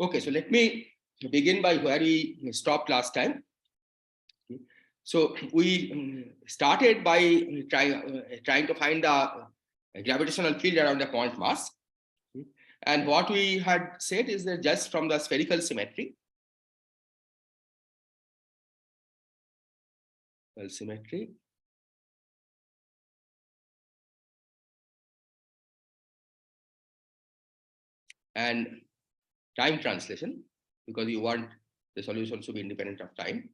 Okay, so let me begin by where we stopped last time. So we started by trying to find the gravitational field around the point mass. And what we had said is that just from the spherical symmetry, and time translation, because you want the solution to be independent of time.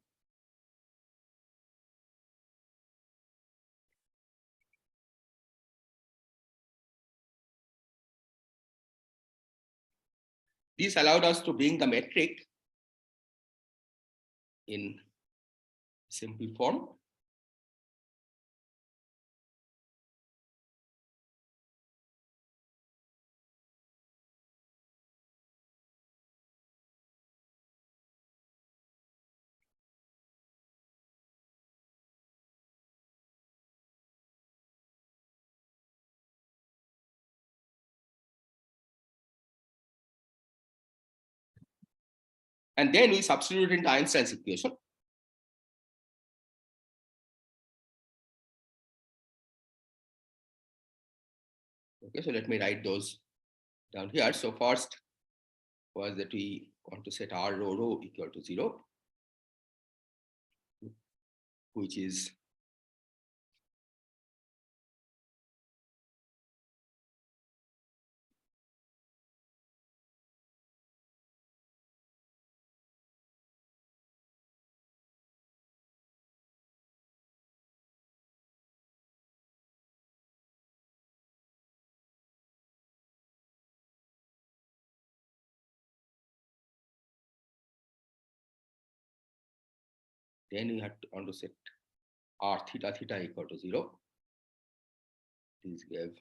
This allowed us to bring the metric in simple form. And then we substitute into Einstein's equation. Okay, so let me write those down here. So first was that we want to set r rho rho equal to 0, which is then we want to set r theta theta equal to 0. This gave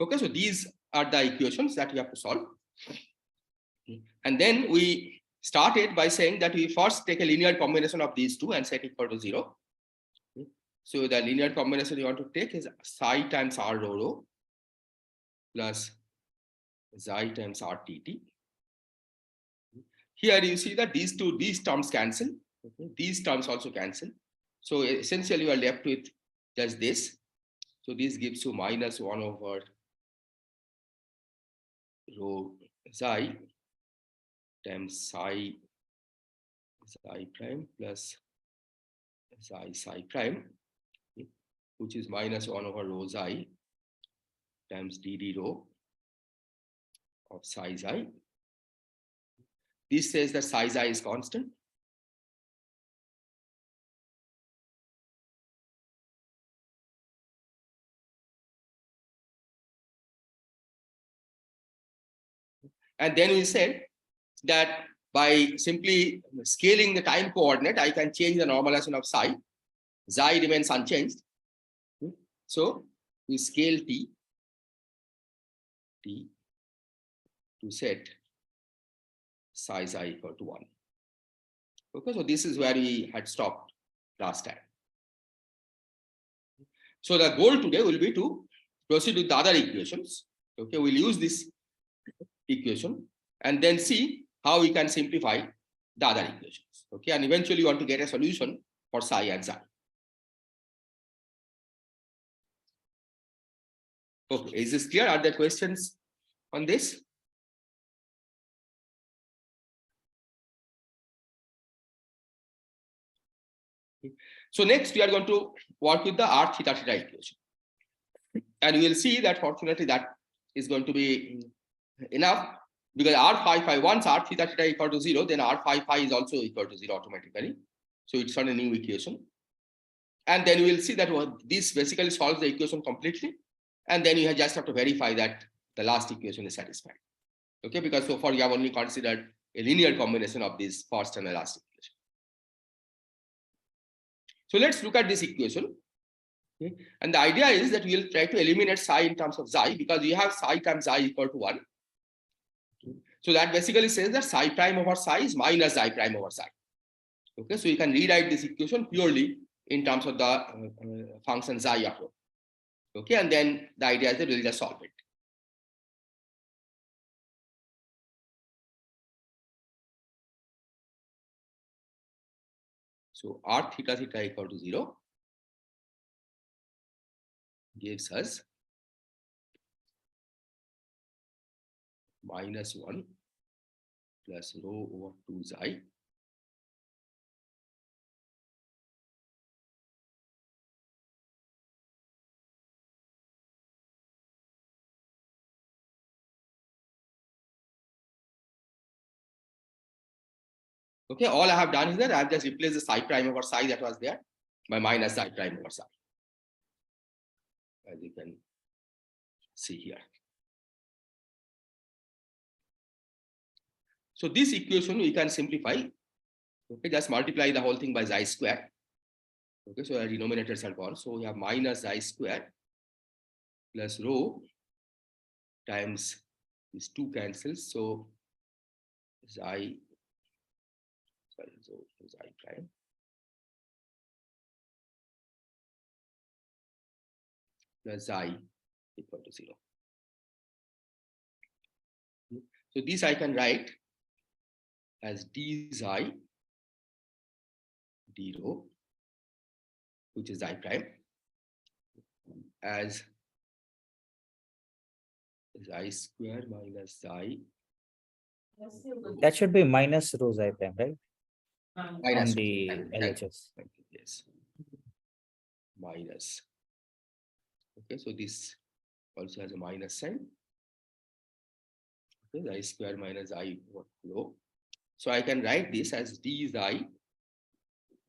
okay. So these are the equations that we have to solve. And then we started by saying that we first take a linear combination of these two and set equal to 0. So the linear combination you want to take is psi times r rho rho plus xi times rtt. Here you see that these terms cancel. Okay. These terms also cancel. So essentially you are left with just this. So this gives you minus 1 over rho xi times psi prime plus psi prime, which is minus 1 over rho xi times dd rho of psi xi. This says that psi xi is constant. And then we said that by simply scaling the time coordinate, I can change the normalization of psi. Xi remains unchanged. So we scale t to set psi xi equal to 1. Okay, so this is where we had stopped last time. So the goal today will be to proceed with the other equations. Okay, we'll use this equation and then see how we can simplify the other equations. Okay, and eventually you want to get a solution for psi and xi. Okay, is this clear? Are there questions on this? So next we are going to work with the r theta theta equation. And we will see that fortunately that is going to be enough, because r phi phi, once r theta theta equal to 0, then r phi phi is also equal to 0 automatically. So it's on a new equation. And then we will see that this basically solves the equation completely. And then you just have to verify that the last equation is satisfied. Okay, because so far you have only considered a linear combination of this first and the last equation. So let's look at this equation. Okay. And the idea is that we will try to eliminate psi in terms of xi, because we have psi times xi equal to 1. So that basically says that psi prime over psi is minus xi prime over psi. Okay, so you can rewrite this equation purely in terms of the function xi of rho. Okay, and then the idea is that we'll just solve it. So r theta theta equal to 0 gives us minus 1 plus rho over 2 xi Okay, all I have done is that I have just replaced the psi prime over psi that was there by minus psi prime over psi, as you can see here. So this equation we can simplify. Okay, just multiply the whole thing by xi square. Okay, so the denominators are gone. So we have minus xi square plus rho times these two cancels. So xi, sorry, so xi prime plus xi equal to 0. So this I can write as d xi d rho, which is xi prime, as xi square minus xi. That should be minus rho xi prime, right? Minus On the LHS. Yes. Minus. Okay, so this also has a minus sign. Okay, xi square minus I rho. So I can write this as d xi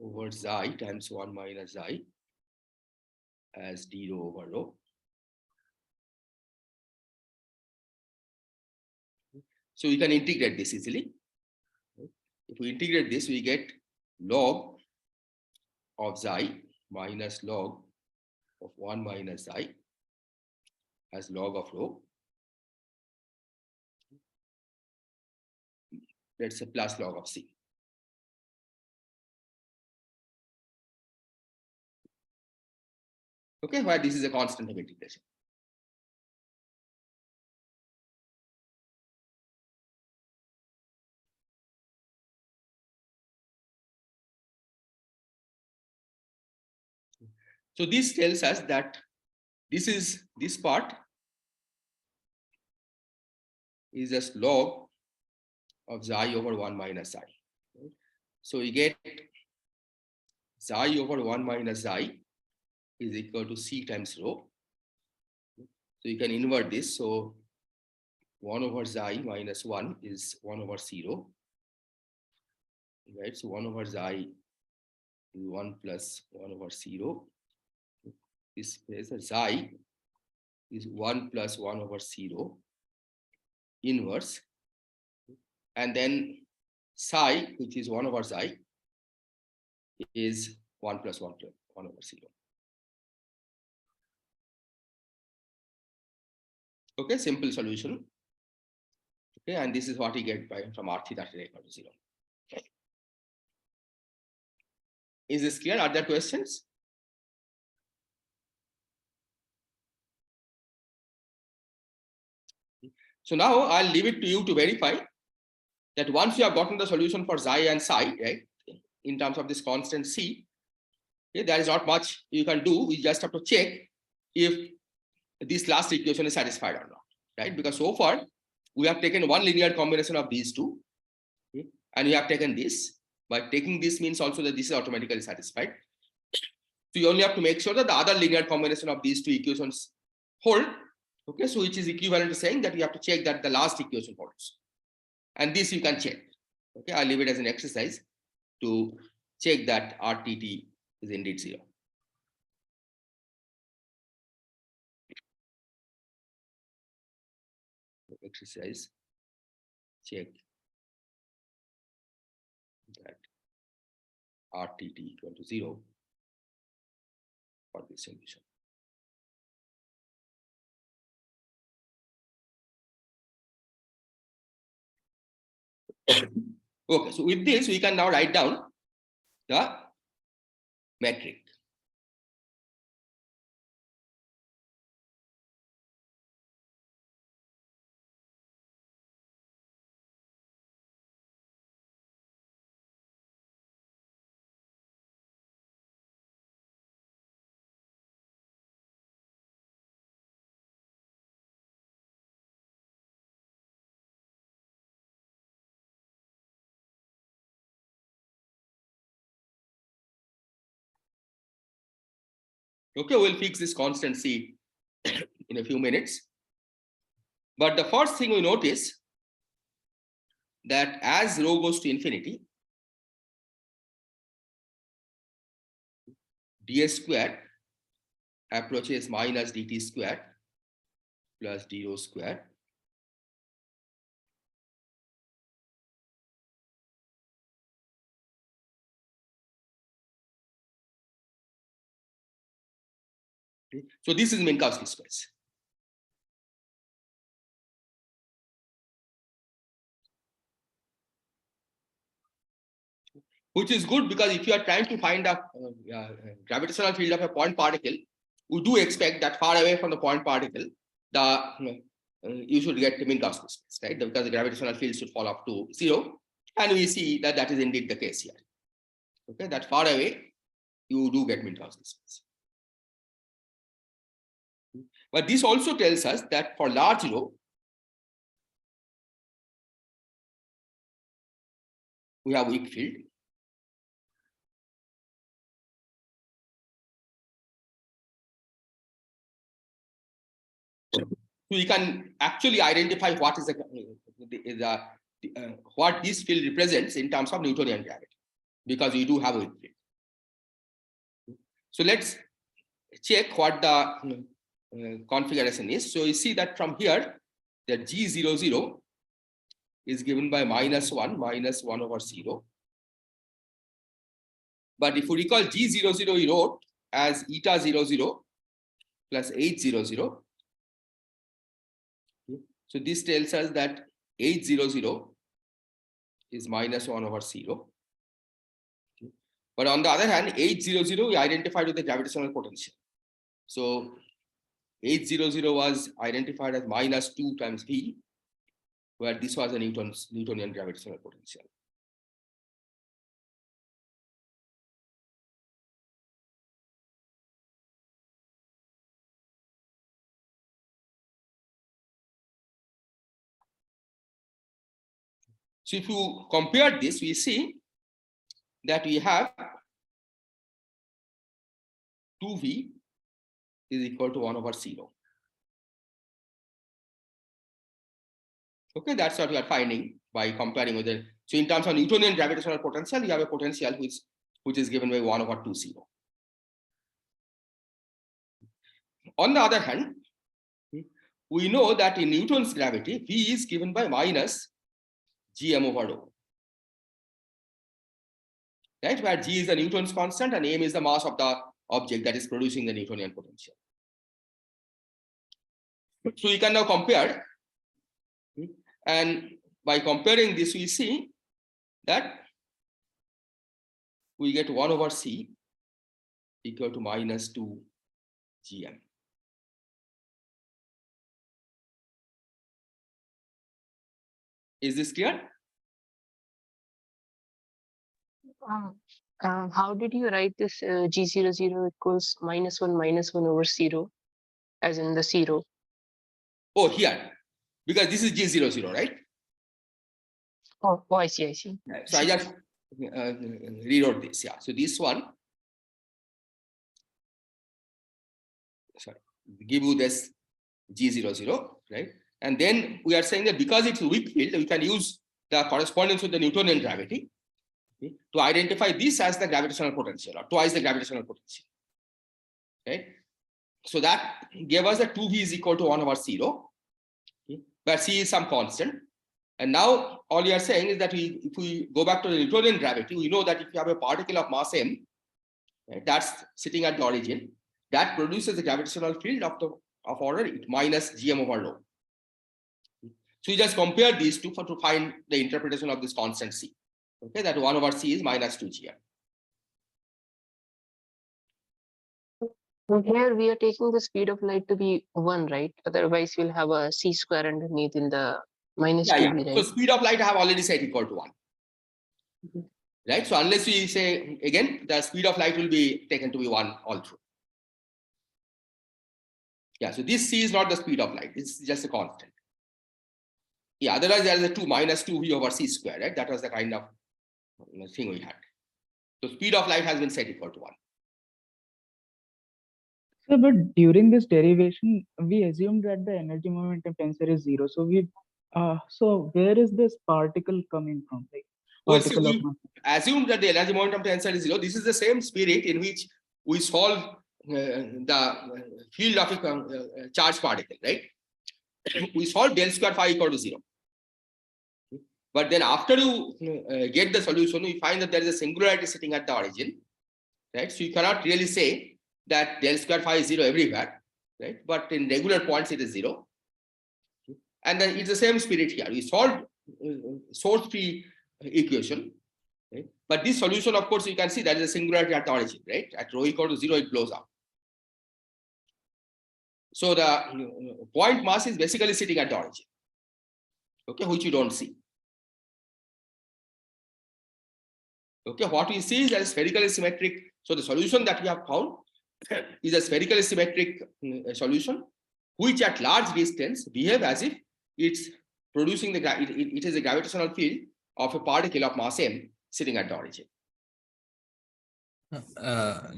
over xi times 1 minus xi as d rho over rho. So we can integrate this easily. If we integrate this, we get log of xi minus log of 1 minus xi as log of rho. That's a plus log of c. Okay, where this is a constant of integration. So this tells us that this part is just log of xi over 1 minus xi. So we get xi over 1 minus xi is equal to c times rho. So you can invert this. So 1 over xi minus 1 is 1 over 0. Right? So 1 over xi is 1 plus 1 over 0. This is a xi is 1 plus 1 over 0 inverse. And then psi, which is 1 over xi, is 1 plus 1 over 0. Okay, simple solution. Okay, and this is what we get from r theta equal to 0. Is this clear? Are there questions? So now I'll leave it to you to verify that once you have gotten the solution for xi and psi, right, in terms of this constant c, okay, there is not much you can do. We just have to check if this last equation is satisfied or not, right? Because so far we have taken one linear combination of these two, okay, and we have taken this. But taking this means also that this is automatically satisfied. So you only have to make sure that the other linear combination of these two equations hold. Okay, so which is equivalent to saying that you have to check that the last equation holds. And this you can check. Okay, I'll leave it as an exercise to check that RTT is indeed 0. Exercise, check that RTT equal to 0 for this solution. Okay, so with this, we can now write down the metric. Okay, we'll fix this constant C in a few minutes. But the first thing we notice that as rho goes to infinity, ds squared approaches minus dt squared plus d rho squared. So this is Minkowski space. Which is good because if you are trying to find a gravitational field of a point particle, we do expect that far away from the point particle, you should get Minkowski space, right? Because the gravitational field should fall off to 0. And we see that that is indeed the case here. Okay, that far away, you do get Minkowski space. But this also tells us that for large rho, we have weak field. So we can actually identify what is what this field represents in terms of Newtonian gravity, because we do have a weak field. So let's check what the configuration is. So you see that from here, the G00 is given by -1 over 0. But if you recall, G00 we wrote as eta 00 plus H00. So this tells us that H00 is -1 over 0. But on the other hand, H00 we identified with the gravitational potential. So H00 was identified as -2 times V, where this was a Newtonian gravitational potential. So if you compare this, we see that we have 2V is equal to 1 over 0. Okay, that's what we are finding by comparing with it. So in terms of Newtonian gravitational potential, you have a potential which is given by 1 over 2 0. On the other hand, we know that in Newton's gravity, V is given by minus Gm over rho. Right, where G is the Newton's constant and M is the mass of the object that is producing the Newtonian potential. So we can now compare, and by comparing this, we see that we get 1 over C equal to -2 Gm. Is this clear? How did you write this G00 equals -1 over 0, as in the 0? Oh, here. because this is G00, right? Oh, I see, I see. So I just rewrote this. Yeah. So this one, sorry, give you this G00, right? And then we are saying that because it's a weak field, we can use the correspondence with the Newtonian gravity, okay, to identify this as the gravitational potential, or twice the gravitational potential, right? So that gave us that 2v is equal to 1/0, okay, where c is some constant. And now all you are saying is that if we go back to the Newtonian gravity, we know that if you have a particle of mass m, right, that's sitting at the origin, that produces a gravitational field of order minus gm over rho. So you just compare these two to find the interpretation of this constant c. Okay, that 1/c is minus 2gm. And here we are taking the speed of light to be 1, right? Otherwise, we'll have a c square underneath in the minus Yeah, 2b, yeah. right? So speed of light I have already said equal to 1. Right? So unless we say again, the speed of light will be taken to be 1 all through. Yeah, so this c is not the speed of light, it's just a constant. Yeah, otherwise there is a 2 minus 2v over c square, right? That was the kind of thing we had. So speed of light has been set equal to 1. So, but during this derivation, we assumed that the energy momentum tensor is 0. So where is this particle coming from? Like Well, see, particle of we mass. assume that the energy momentum tensor is 0. This is the same spirit in which we solve the field of a charged particle, right? We solve del square phi equal to 0. But then after you get the solution, we find that there is a singularity sitting at the origin, right? So you cannot really say that del square phi is 0 everywhere, right? But in regular points, it is 0. And then it's the same spirit here. We solved source-free equation, right? But this solution, of course, you can see there is a singularity at the origin, right? At rho equal to 0, it blows up. So the point mass is basically sitting at the origin, okay, which you don't see. Okay, what we see is a spherically symmetric. So the solution that we have found is a spherically symmetric solution, which at large distance behave as if it's producing the it is a gravitational field of a particle of mass m sitting at the origin.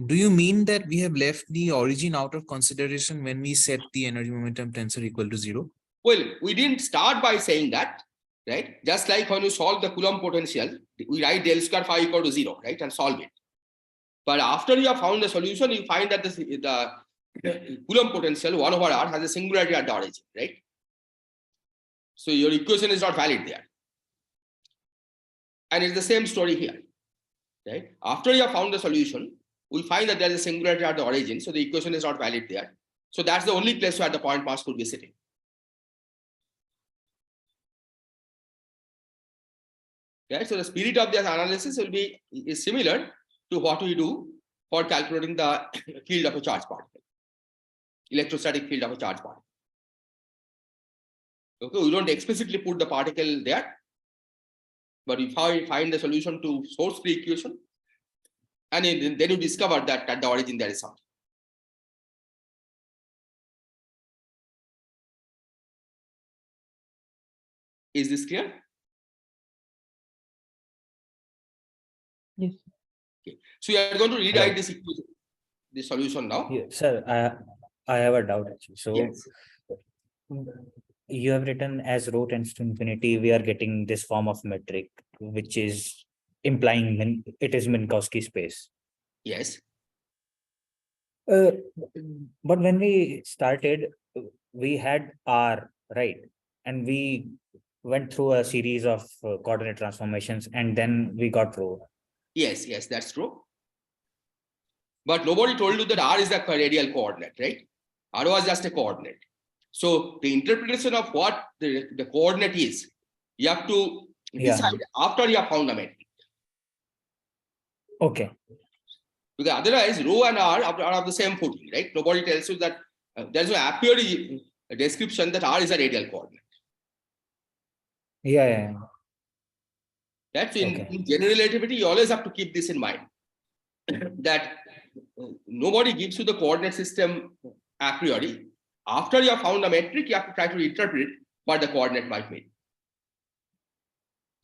Do you mean that we have left the origin out of consideration when we set the energy momentum tensor equal to 0? Well, we didn't start by saying that, right? Just like when you solve the Coulomb potential, we write del square phi equal to 0, right, and solve it. But after you have found the solution, you find that the Coulomb potential 1 over r has a singularity at the origin, right? So your equation is not valid there. And it's the same story here, right? After you have found the solution, we find that there is a singularity at the origin, so the equation is not valid there. So that's the only place where the point mass could be sitting. Right? So the spirit of this analysis is similar to what we do for calculating the field of a charged particle, electrostatic field of a charged particle. Okay, we don't explicitly put the particle there, but we find the solution to source-free equation, and then you discover that at the origin there is something. Is this clear? Yes. Okay. So you are going to rewrite this equation, the solution now. Yeah, sir, I have a doubt actually. So Yes. you have written as rho tends to infinity, we are getting this form of metric, which is implying it is Minkowski space. Yes. But when we started, we had R, right? And we went through a series of coordinate transformations, and then we got rho. Yes, that's true. But nobody told you that r is the radial coordinate, right? R was just a coordinate. So the interpretation of what the coordinate is, you have to decide after you have found a metric. Okay. Because otherwise, rho and r are of the same footing, right? Nobody tells you that there's no a priori description that r is a radial coordinate. Yeah. That's in general relativity, you always have to keep this in mind. That nobody gives you the coordinate system a priori. After you have found a metric, you have to try to interpret what the coordinate might mean.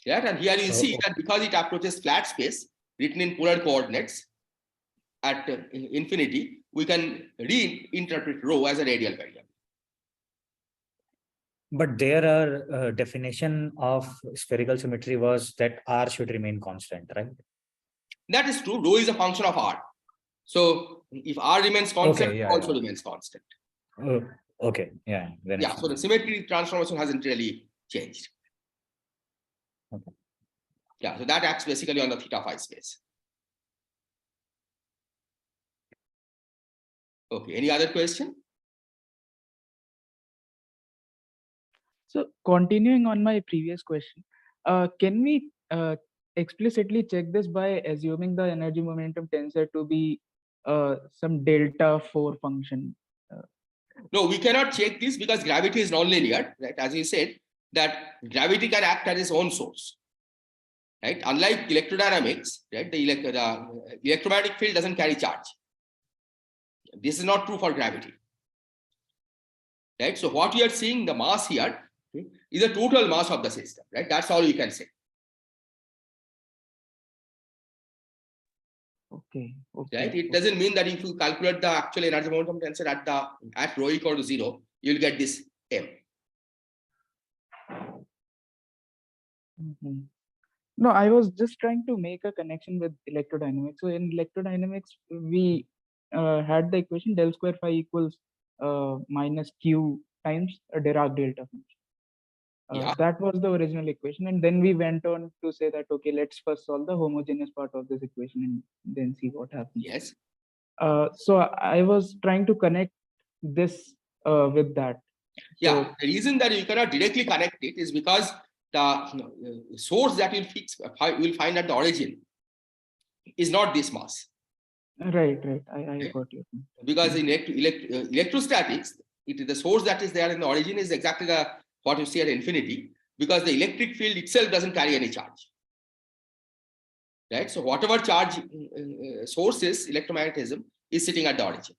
Yeah, and here you see that because it approaches flat space written in polar coordinates at infinity, we can reinterpret rho as a radial variable. But there are definition of spherical symmetry was that R should remain constant, right? That is true. Rho is a function of R. So if R remains constant, Okay, yeah, also yeah. remains constant. Okay, yeah. Then Yeah, so the symmetry transformation hasn't really changed. Okay. Yeah, so that acts basically on the theta phi space. Okay, any other question? So continuing on my previous question, can we explicitly check this by assuming the energy momentum tensor to be some delta 4 function? No, we cannot check this because gravity is nonlinear, right? As you said, that gravity can act as its own source, right? Unlike electrodynamics, right? The electromagnetic field doesn't carry charge. This is not true for gravity, right? So what we are seeing, the mass here, is the total mass of the system, right? That's all you can say. Okay. Right? It doesn't mean that if you calculate the actual energy momentum tensor at rho equal to 0, you'll get this M. Mhm. No, I was just trying to make a connection with electrodynamics. So in electrodynamics, we had the equation del square phi equals minus q times a Dirac delta function. Yeah. That was the original equation, and then we went on to say that okay, let's first solve the homogeneous part of this equation and then see what happens. Yes. So I was trying to connect this with that. Yeah. The reason that you cannot directly connect it is because the source that you'll find at the origin is not this mass. Right. I got you. Because in electrostatics, it is the source that is there in the origin is exactly what you see at infinity, because the electric field itself doesn't carry any charge. Right? So whatever charge source is electromagnetism is sitting at the origin.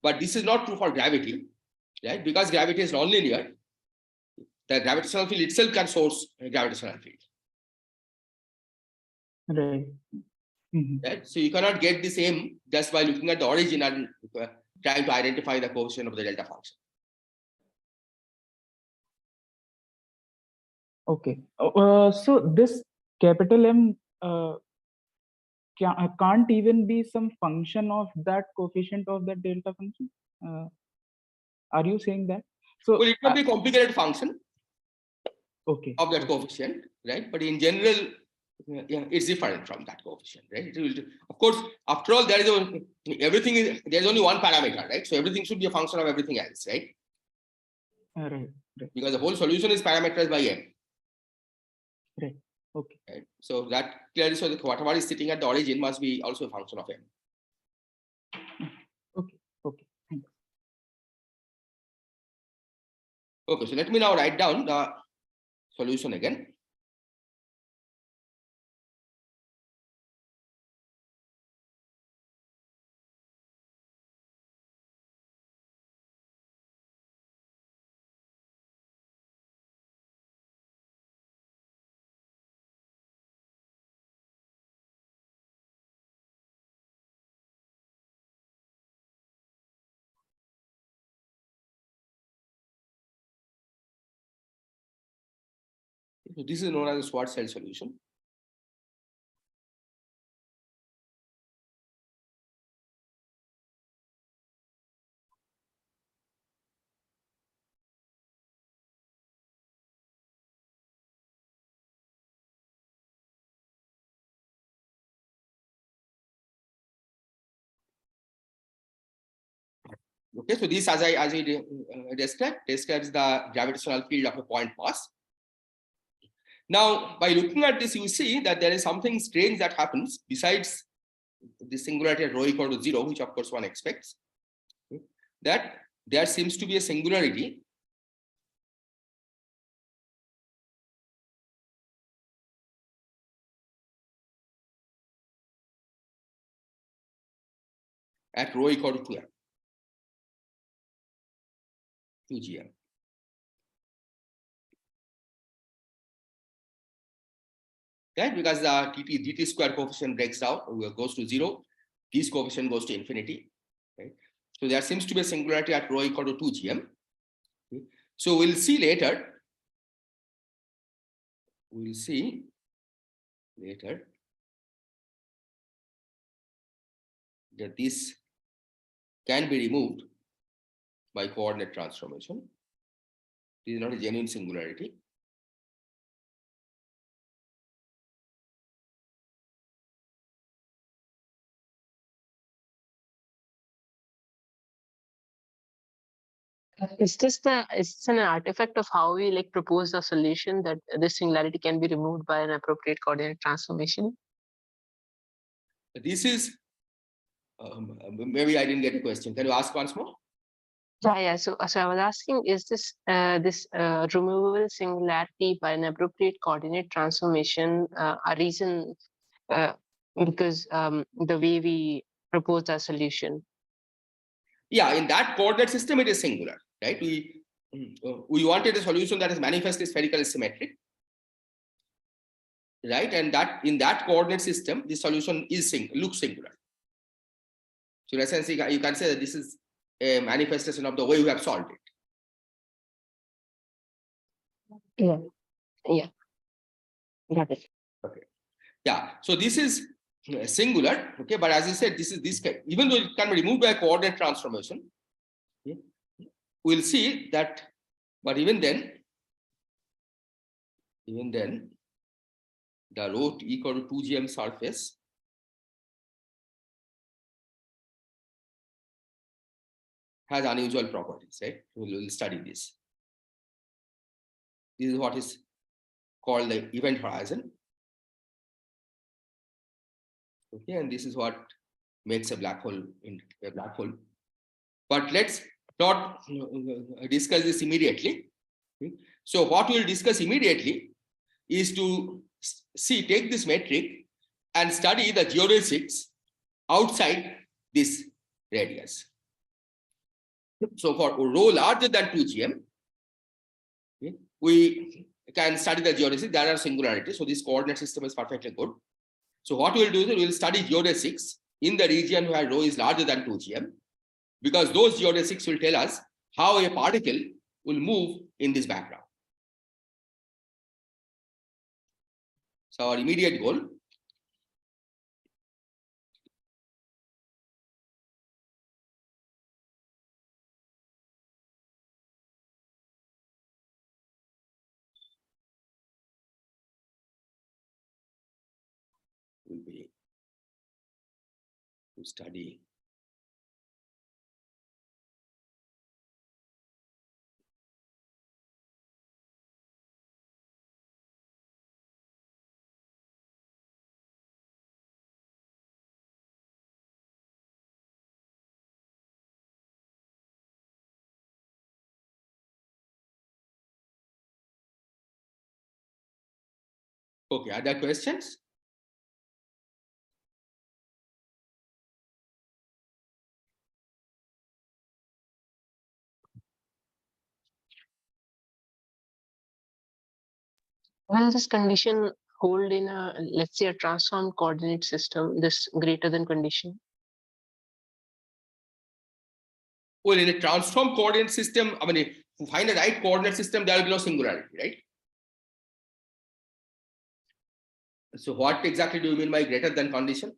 But this is not true for gravity, right? Because gravity is nonlinear, the gravitational field itself can source a gravitational field. Right. Right? So you cannot get the same just by looking at the origin and trying to identify the coefficient of the delta function. Okay. So this capital M can't even be some function of that coefficient of that delta function. Are you saying that? So Well, it can be a complicated function okay. of that coefficient, right? But in general, it's different from that coefficient, right? It will, of course, after all, there's only one parameter, right? So everything should be a function of everything else, right? Right. Because the whole solution is parameterized by M. Right. Okay. Right? So that clearly shows that whatever is sitting at the origin must be also a function of M. Okay. Thanks. Okay, so let me now write down the solution again. So this is known as a Schwarzschild solution. Okay, so this, as I describes the gravitational field of a point mass. Now, by looking at this, you see that there is something strange that happens besides the singularity at rho equal to 0, which of course one expects. Okay, that there seems to be a singularity at rho equal to 2m, 2gm. right? Because the dt square coefficient breaks down, goes to 0. This coefficient goes to infinity, right? So there seems to be a singularity at rho equal to 2 gm. Okay. So we'll see later. We'll see later that this can be removed by coordinate transformation. This is not a genuine singularity. Is this an artifact of how we like propose a solution that this singularity can be removed by an appropriate coordinate transformation? This is maybe I didn't get the question. Can you ask once more? Yeah. So I was asking, is this removable singularity by an appropriate coordinate transformation a reason because the way we propose our solution? Yeah, in that coordinate system, it is singular, right? We wanted a solution that is manifestly spherical symmetric, right? And that in that coordinate system, the solution is looks singular. So in a sense, you can say that this is a manifestation of the way we have solved it. Yeah. Got it. Okay. Yeah. So this is singular. Okay. But as I said, even though it can be removed by a coordinate transformation, okay, we'll see that. But even then, the rho equal to 2 gm surface has unusual properties, right? We'll study this. This is what is called the event horizon. Okay, and this is what makes a black hole a black hole. But let's not discuss this immediately. Okay. So what we'll discuss immediately is to take this metric and study the geodesics outside this radius. So for rho larger than 2 gm, okay, we can study the geodesics. There are singularities. So this coordinate system is perfectly good. So what we'll do is we'll study geodesics in the region where rho is larger than 2 gm, because those geodesics will tell us how a particle will move in this background. So our immediate goal will be to study okay, are there questions? Will this condition hold in a, let's say, a transformed coordinate system, this greater than condition? Well, in a transform coordinate system, I mean, if you find the right coordinate system, there will be no singularity, right? So what exactly do you mean by greater than condition?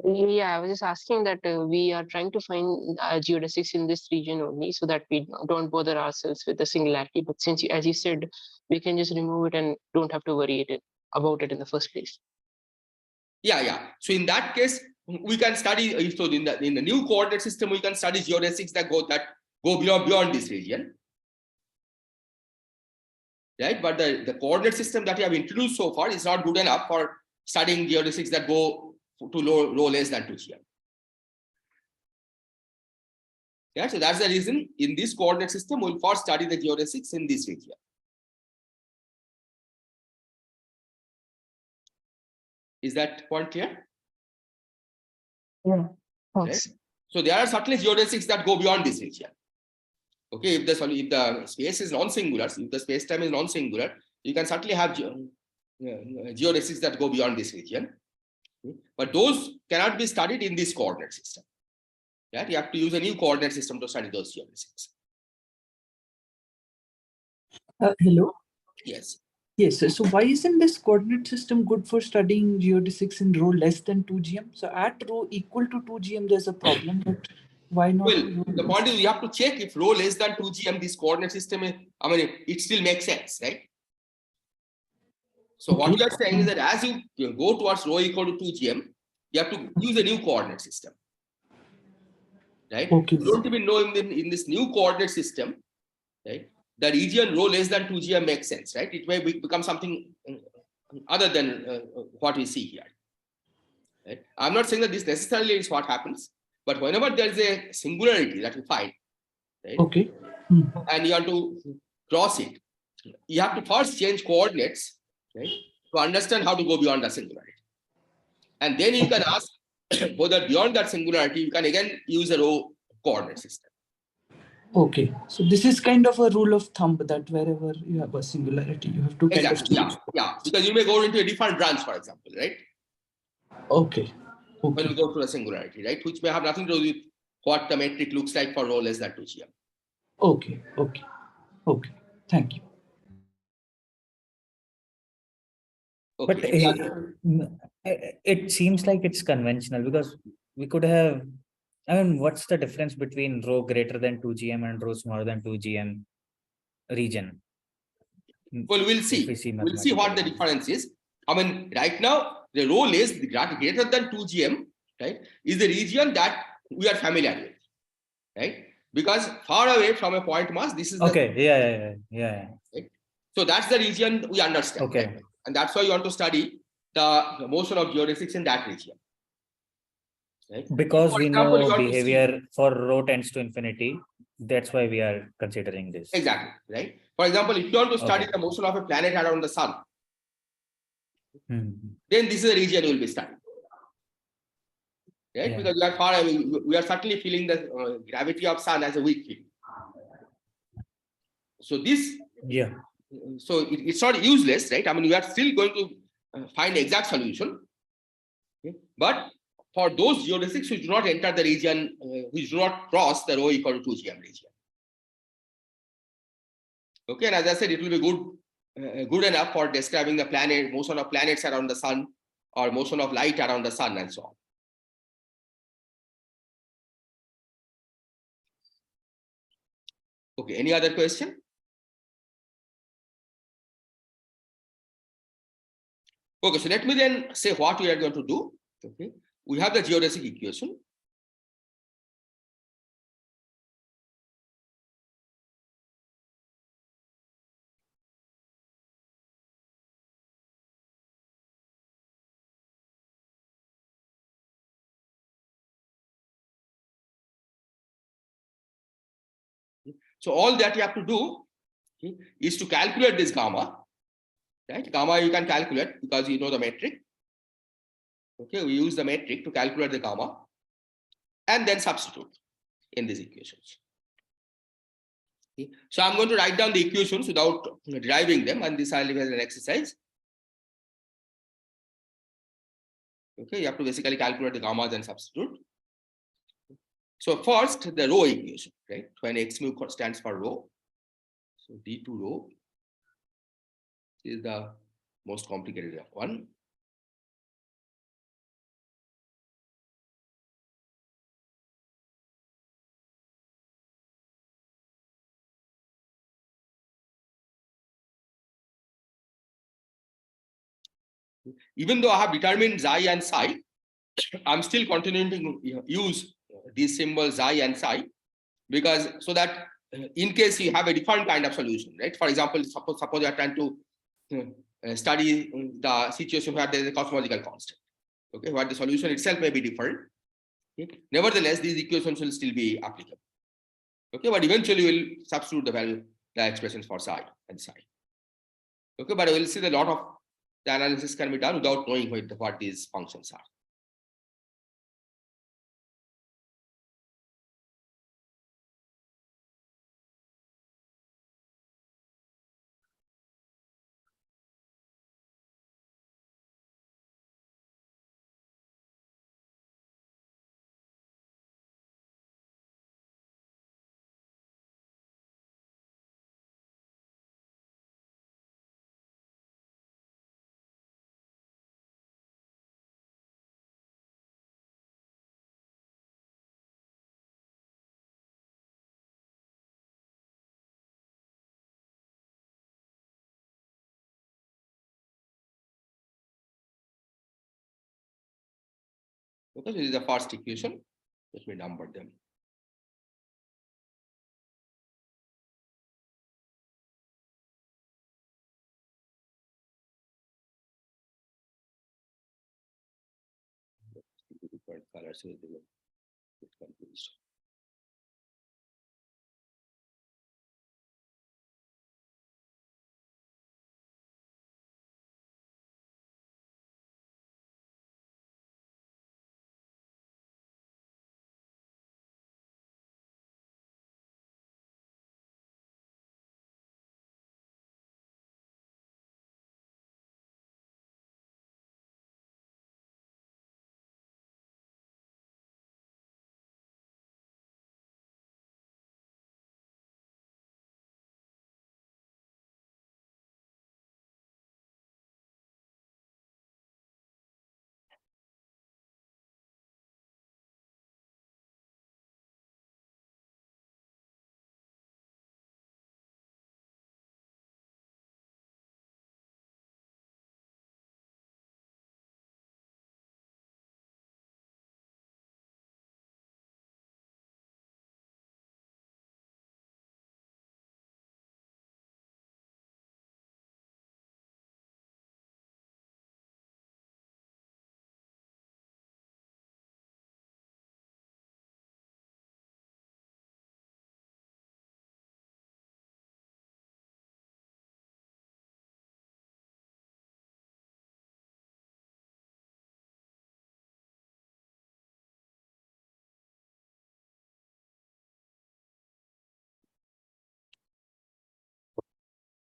Yeah, I was just asking that we are trying to find geodesics in this region only so that we don't bother ourselves with the singularity. But since, as you said, we can just remove it and don't have to worry about it in the first place. Yeah. So in that case, we can study. So in the new coordinate system, we can study geodesics that go beyond this region, right? But the coordinate system that we have introduced so far is not good enough for studying geodesics that go to rho less than 2 gm. Yeah, so that's the reason in this coordinate system we'll first study the geodesics in this region. Is that point clear? Yeah. Right? So there are certainly geodesics that go beyond this region. Okay, if the space is non-singular, if the space-time is non-singular, you can certainly have geodesics that go beyond this region. But those cannot be studied in this coordinate system. Right? You have to use a new coordinate system to study those geodesics. Hello. Yes. Yes, so why isn't this coordinate system good for studying geodesics in rho less than 2 GM? So at rho equal to 2 GM, there's a problem, but why not? Well, the point is you have to check if rho less than 2 GM, this coordinate system, I mean, it still makes sense, right? So what we are saying is that as you go towards rho equal to 2 GM, you have to use a new coordinate system. Right? Okay. You don't even know in this new coordinate system, right? The region rho less than 2 GM makes sense, right? It may become something other than what we see here. Right? I'm not saying that this necessarily is what happens, but whenever there is a singularity that you find, right? Okay. And you want to cross it, you have to first change coordinates, right? To understand how to go beyond the singularity. And then you can ask whether beyond that singularity, you can again use a rho coordinate system. Okay. So this is kind of a rule of thumb that wherever you have a singularity, you have to kind Exactly. of change. Yeah. Because you may go into a different branch, for example, right? Okay. When Okay. we go to a singularity, right? Which may have nothing to do with what the metric looks like for rho less than 2 GM. Okay. Okay. Okay. Thank you. But Okay. it seems like it's conventional because we could have, I mean, what's the difference between rho greater than 2 GM and rho smaller than 2 GM region? Well, we'll see. We'll see what the difference is. I mean, right now, the rho less greater than 2 GM, right, is the region that we are familiar with, right? Because far away from a point mass, this is okay. Yeah. Right? So that's the region we understand. Okay. Right? And that's why you want to study the motion of geodesics in that region. Right? Because For we example, you know want to see- behavior for rho tends to infinity. That's why we are considering this. Exactly, right? For example, if you want to study Okay. the motion of a planet around the sun, Hmm. then this is a region you will be studying. Right? Yeah. Because we are far away, we are certainly feeling the gravity of sun as a weak field. So this, Yeah. so it's not useless, right? I mean, we are still going to find the exact solution. Okay? But for those geodesics which do not enter the region, which do not cross the rho equal to 2 GM region. Okay, and as I said, it will be good enough for describing the planet, motion of planets around the sun, or motion of light around the sun, and so on. Okay, any other question? Okay, so let me then say what we are going to do. Okay, we have the geodesic equation. So all that you have to do, okay, is to calculate this gamma. Right, gamma you can calculate because you know the metric. Okay, we use the metric to calculate the gamma and then substitute in these equations. Okay. So I'm going to write down the equations without deriving them, and this I'll leave as an exercise. Okay, you have to basically calculate the gammas and substitute. So first, the rho equation, right? When x mu stands for rho. So d2 rho is the most complicated one. Even though I have determined xi and psi, I'm still continuing to use these symbols xi and psi, because so that in case you have a different kind of solution, right? For example, suppose you are trying to study the situation where there is a cosmological constant, okay, where the solution itself may be different. Okay? Nevertheless, these equations will still be applicable. Okay, but eventually we'll substitute the value, the expressions for psi and psi. Okay, but we'll see that a lot of the analysis can be done without knowing what these functions are. Okay, so this is the first equation. Let me number them. Different colors will be a bit confused.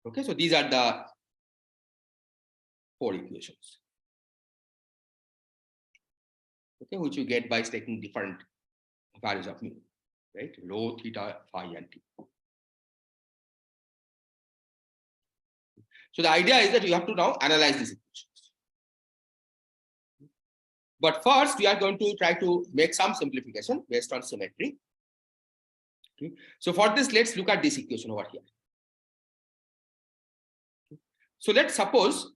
Okay, so these are the 4 equations. Okay, which you get by taking different values of mu, right? Rho, theta, phi, and t. So the idea is that you have to now analyze these equations. But first, we are going to try to make some simplification based on symmetry. Okay. So for this, let's look at this equation over here. So let's suppose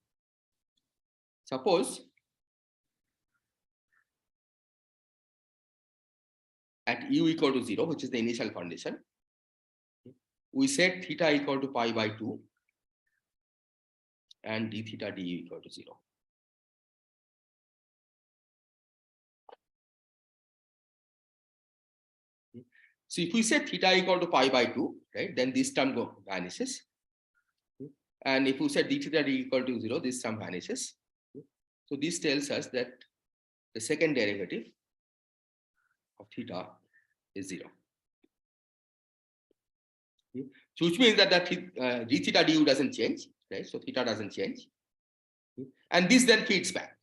at u equal to 0, which is the initial condition, we set theta equal to pi by 2 and d theta du equal to 0. So if we set theta equal to pi by 2, right, then this term vanishes. And if we set d theta d equal to 0, this term vanishes. So this tells us that the second derivative of theta is 0. So which means that the d theta du doesn't change, right? So theta doesn't change. And this then feeds back,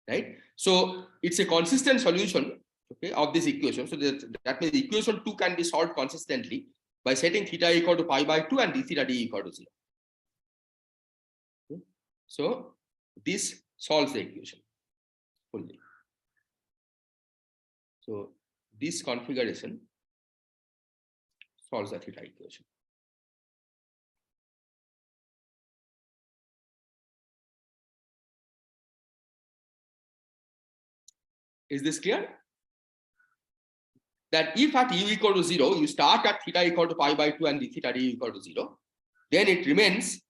right? So it's a consistent solution, okay, of this equation. So that means equation 2 can be solved consistently by setting theta equal to pi by 2 and d theta d equal to 0. Okay. So this solves the equation fully. So this configuration solves the theta equation. Is this clear? That if at u equal to 0, you start at theta equal to pi by 2 and d theta d equal to 0, then it remains,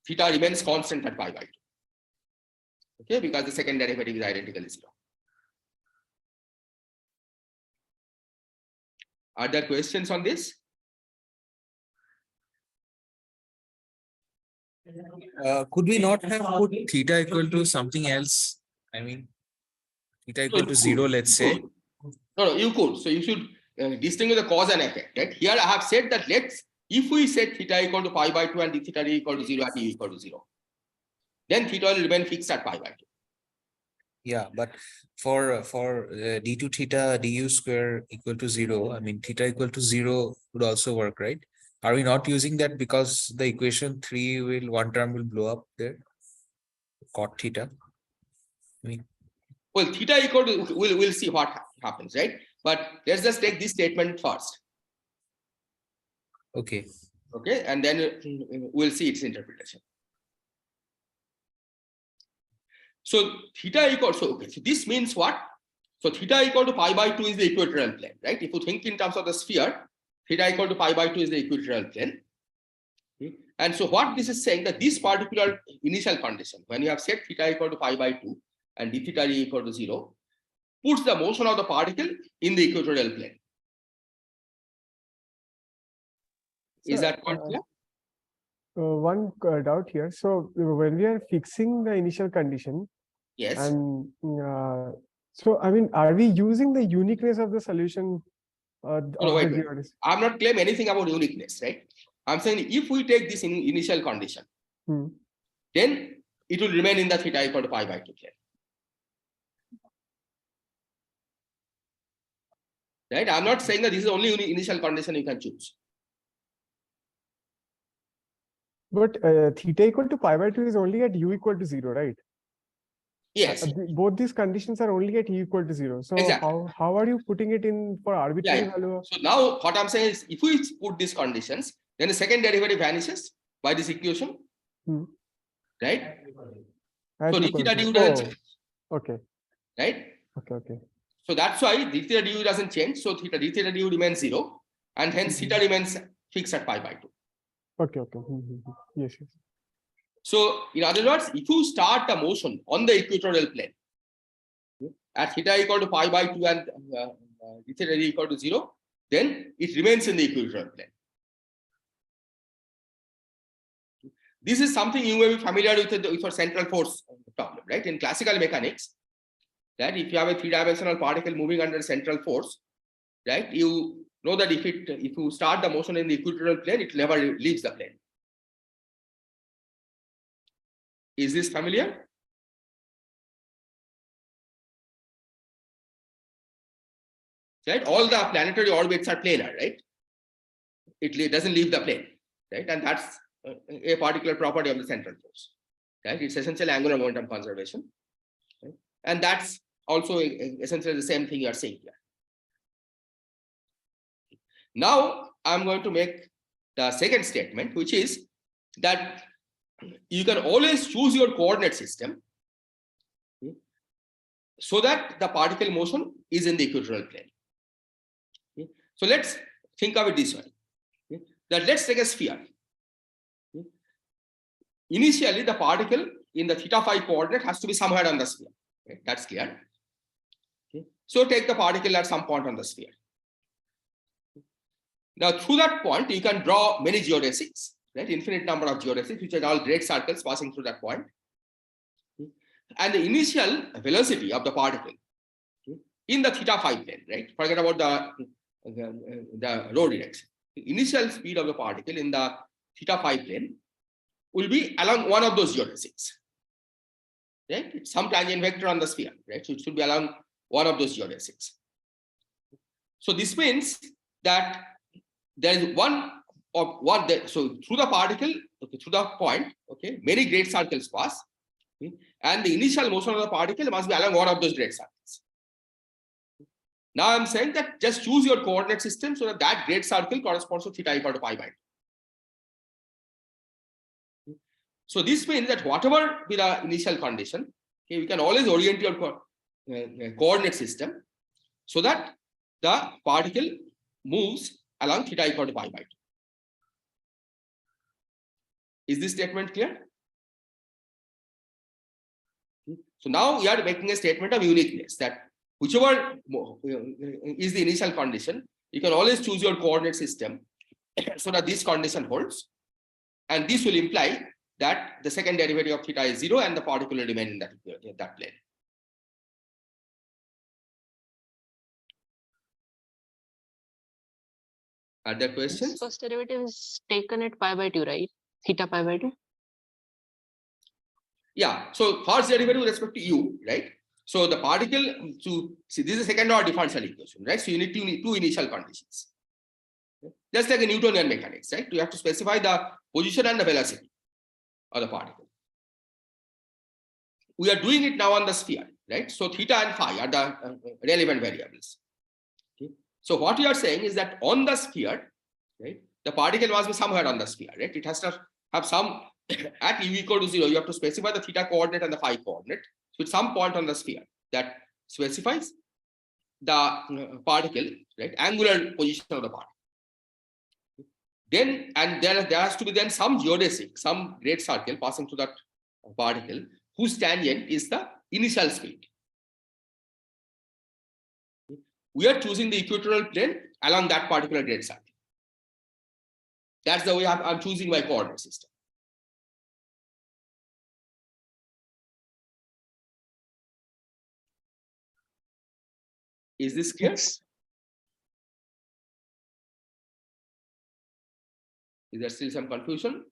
theta remains constant at pi by 2. Okay, because the second derivative is identically 0. Are there questions on this? Could we not have put theta equal to something else? I mean, theta equal to 0, let's say. No, you could. So you should distinguish the cause and effect, right? Here I have said that if we set theta equal to pi by 2 and d theta d equal to 0 at u equal to 0, then theta will remain fixed at pi by 2. Yeah, but for d2 theta du square equal to 0, I mean, theta equal to 0 would also work, right? Are we not using that because the equation 3 one term will blow up there? Cot theta. I mean, well, theta equal to, we'll see what happens, right? But let's just take this statement first. okay. Okay, and then we'll see its interpretation. So theta equal, so okay, so this means what? So theta equal to pi by 2 is the equatorial plane, right? If you think in terms of the sphere, theta equal to pi by 2 is the equatorial plane. Okay. And so what this is saying that this particular initial condition, when you have set theta equal to pi by 2 and d theta equal to 0, puts the motion of the particle in the equatorial plane. Is that quite clear? One doubt here. So when we are fixing the initial condition, Yes. and so I mean, are we using the uniqueness of the solution of wait, the wait. geodesic? I'm not claiming anything about uniqueness, right? I'm saying if we take this initial condition, then it will remain in the theta equal to pi by 2 plane. Right? I'm not saying that this is the only initial condition you can choose. But theta equal to pi by 2 is only at u equal to 0, right? Yes. Both these conditions are only at u equal to 0. So Exactly. how are you putting it in for arbitrary value? So now what I'm saying is if we put these conditions, then the second derivative vanishes by this equation. Right? So d theta du doesn't change. Okay. Right? Okay. So that's why d theta du doesn't change. So d theta du remains 0, and hence theta remains fixed at pi by 2. Okay. Yes. So in other words, if you start the motion on the equatorial plane at theta equal to pi by 2 and d theta equal to 0, then it remains in the equatorial plane. This is something you may be familiar with your central force problem, right? In classical mechanics, that if you have a three-dimensional particle moving under central force, right, you know that if you start the motion in the equatorial plane, it never leaves the plane. Is this familiar? Right, all the planetary orbits are planar, right? It doesn't leave the plane, right? And that's a particular property of the central force, right? It's essentially angular momentum conservation, right? And that's also essentially the same thing you are seeing here. Now I'm going to make the second statement, which is that you can always choose your coordinate system so that the particle motion is in the equatorial plane. So let's think of it this way. That let's take a sphere. Initially, the particle in the theta phi coordinate has to be somewhere on the sphere. Okay, that's clear. Okay. So take the particle at some point on the sphere. Now, through that point, you can draw many geodesics, right? Infinite number of geodesics, which are all great circles passing through that point. And the initial velocity of the particle in the theta phi plane, right? Forget about the rho direction. The initial speed of the particle in the theta phi plane will be along one of those geodesics, right? It's some tangent vector on the sphere, right? So it should be along one of those geodesics. So this means that there is so through the particle, okay, through the point, okay, many great circles pass, okay, and the initial motion of the particle must be along one of those great circles. Now I'm saying that just choose your coordinate system so that that great circle corresponds to theta equal to pi by 2. So this means that whatever be the initial condition, okay, we can always orient your coordinate system so that the particle moves along theta equal to pi by 2. Is this statement clear? So now we are making a statement of uniqueness, that whichever is the initial condition, you can always choose your coordinate system so that this condition holds. And this will imply that the second derivative of theta is 0 and the particle will remain in that plane. Are there questions? First derivative is taken at pi by 2, right? Theta pi by 2. Yeah. So first derivative with respect to u, right? So the particle, to see, this is a second order differential equation, right? So you need two initial conditions. Just like a Newtonian mechanics, right? You have to specify the position and the velocity of the particle. We are doing it now on the sphere, right? So theta and phi are the relevant variables. Okay. So what we are saying is that on the sphere, right, the particle must be somewhere on the sphere, right? It has to have some at u equal to 0. You have to specify the theta coordinate and the phi coordinate. So at some point on the sphere that specifies the particle, right, angular position of the particle. Then, and there has to be then some geodesic, some great circle passing through that particle whose tangent is the initial speed. We are choosing the equatorial plane along that particular great circle. That's the way I'm choosing my coordinate system. Is this clear? Yes. Is there still some confusion?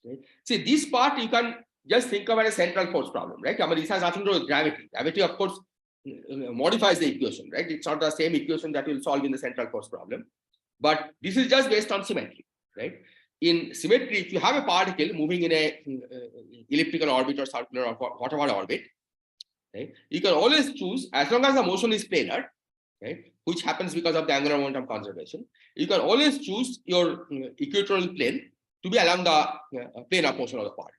Right. See, this part you can just think of as a central force problem, right? I mean, this has nothing to do with gravity. Gravity, of course, modifies the equation, right? It's not the same equation that you'll solve in the central force problem. But this is just based on symmetry, right? In symmetry, if you have a particle moving in a elliptical orbit or circular or whatever orbit, right? You can always choose, as long as the motion is planar, right, which happens because of the angular momentum conservation, you can always choose your equatorial plane to be along the plane of motion of the part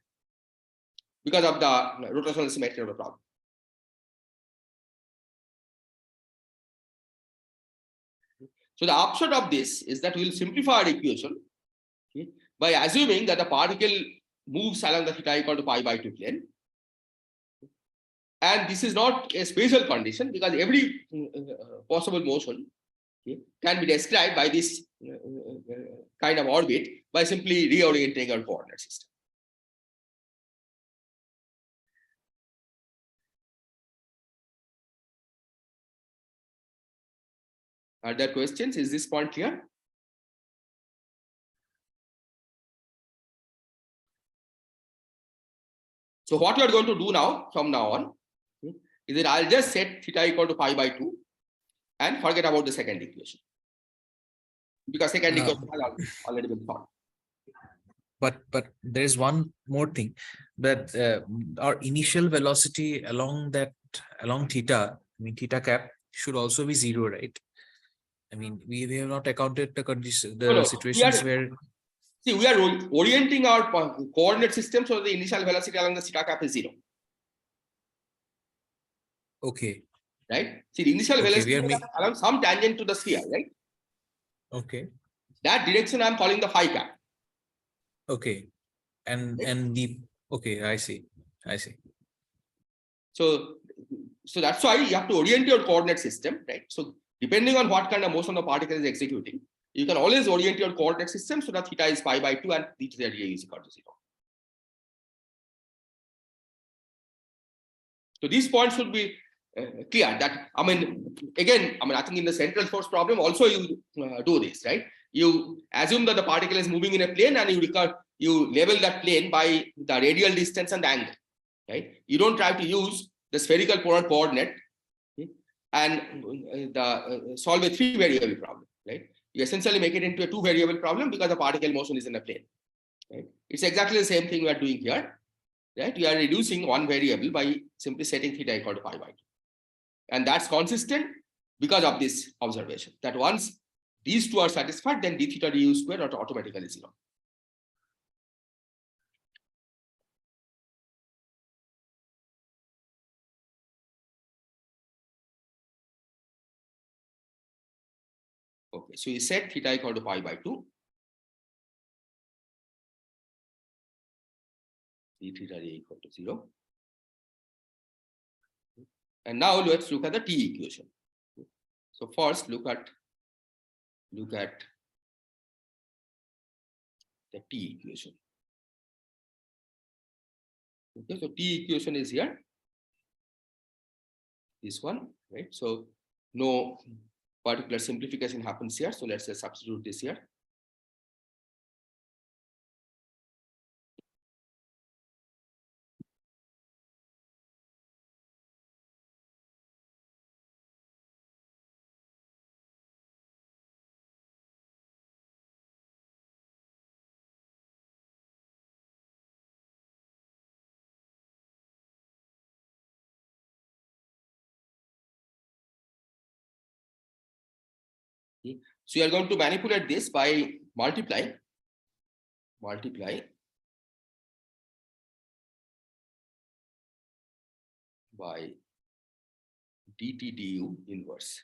because of the rotational symmetry of the problem. So the upshot of this is that we will simplify our equation, okay, by assuming that the particle moves along the theta equal to pi by 2 plane. And this is not a spatial condition because every possible motion, okay, can be described by this kind of orbit by simply reorienting our coordinate system. Are there questions? Is this point clear? So what you are going to do now, from now on, okay, is that I'll just set theta equal to pi by 2 and forget about the second equation. Because second equation has already been found. But there's one more thing, that our initial velocity along theta, I mean theta cap, should also be 0, right? I mean, we have not accounted the condition, No, situations where. See, we are orienting our coordinate system so the initial velocity along the theta cap is 0. Okay. Right? See, the initial velocity along some tangent to the sphere, right? Okay. That direction I'm calling the phi cap. Okay. And the okay, I see. So that's why you have to orient your coordinate system, right? So depending on what kind of motion the particle is executing, you can always orient your coordinate system so that theta is pi by 2 and theta is equal to 0. So these points should be clear. That I mean, again, I think in the central force problem also you do this, right? You assume that the particle is moving in a plane and you level that plane by the radial distance and the angle, right? You don't try to use the spherical polar coordinate, okay, and solve a 3-variable problem, right? You essentially make it into a 2-variable problem because the particle motion is in a plane, right? It's exactly the same thing we are doing here, right? We are reducing one variable by simply setting theta equal to pi by 2. And that's consistent because of this observation that once these two are satisfied, then d theta du square are automatically 0. Okay, so you set theta equal to pi by 2. D theta equal to 0. And now let's look at the T equation. So first look at the T equation. Okay, so T equation is here. This one, right? So no particular simplification happens here. So let's just substitute this here. So you are going to manipulate this by multiplying by dt du inverse.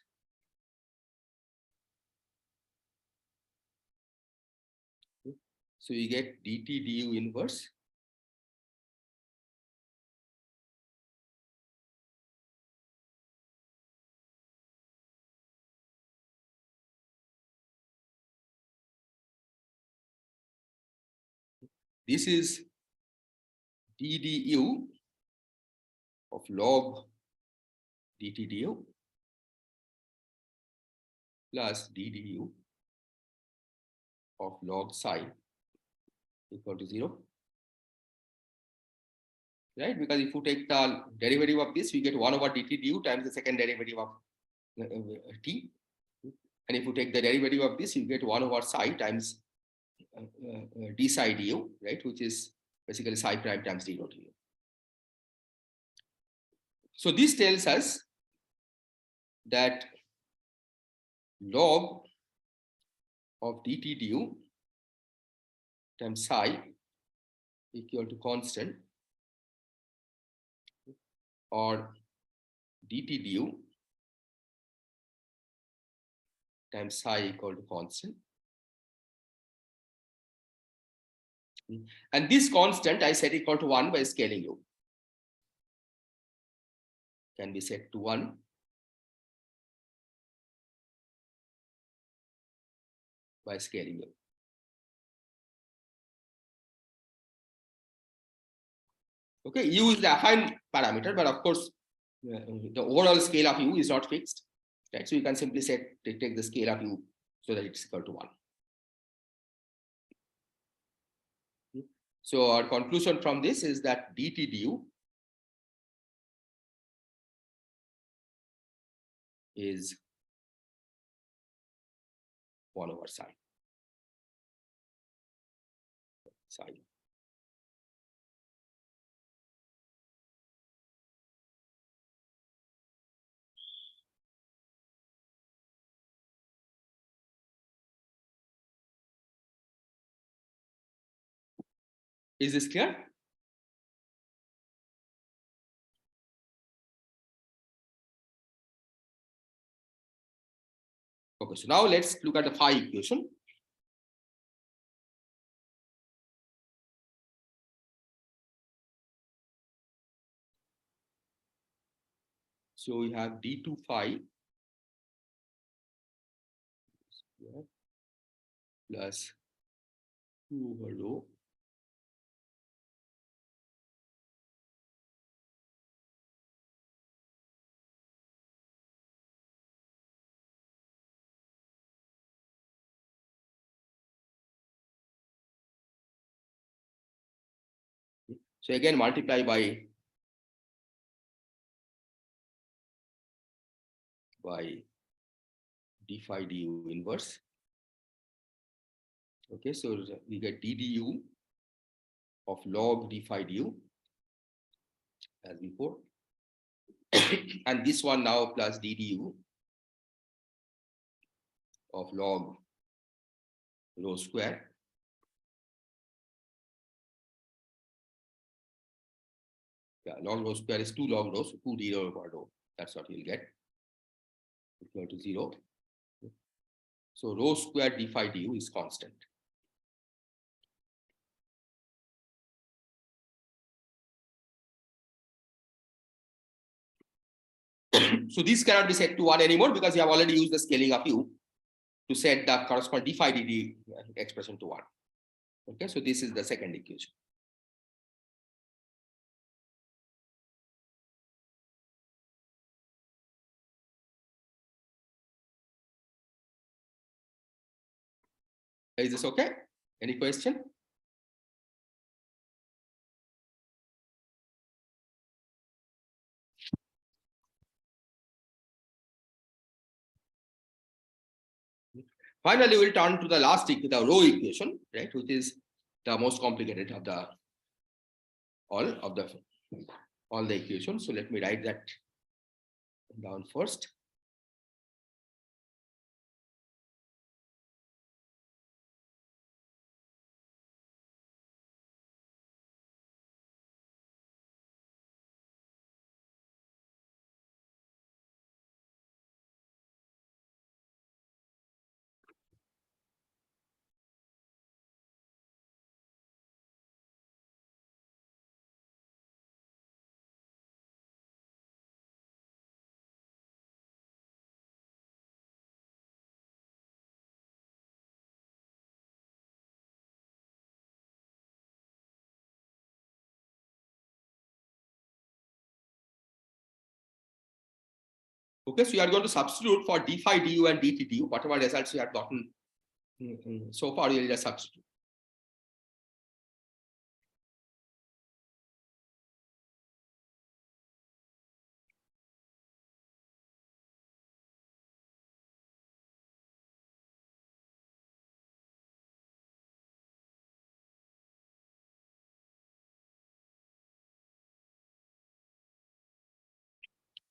So you get dt du inverse this is ddu of log dt du plus ddu of log psi equal to 0. Right? Because if you take the derivative of this, we get 1 over dt du times the second derivative of t. And if you take the derivative of this, you get 1 over psi times d psi du, right? Which is basically psi prime times d dot du. So this tells us that log of dt du times psi equal to constant, or dt du times psi equal to constant. And this constant I set equal to 1 by scaling u. Can be set to 1 by scaling u. Okay, u is the affine parameter, but of course, the overall scale of u is not fixed. Right? So you can simply take the scale of u so that it's equal to 1. So our conclusion from this is that dt du is 1 over psi. Psi. Is this clear? Okay, so now let's look at the phi equation. So we have d2 phi plus 2 over rho so again multiply by d phi du inverse. Okay, so we get d du of log d phi du as before. And this one now plus d du of log rho square. Yeah, log rho square is 2 log rho, so 2 d rho over rho. That's what you'll get. Equal to 0. So rho square d phi du is constant. So this cannot be set to 1 anymore because you have already used the scaling of u to set the corresponding d phi dt expression to 1. Okay, so this is the second equation. Is this okay? Any question? Finally, we'll turn to the last the rho equation, right, which is the most complicated of the all the equations. So let me write that down first. Okay, so you are going to substitute for d phi du and dt du, whatever results you have gotten so far, you will just substitute.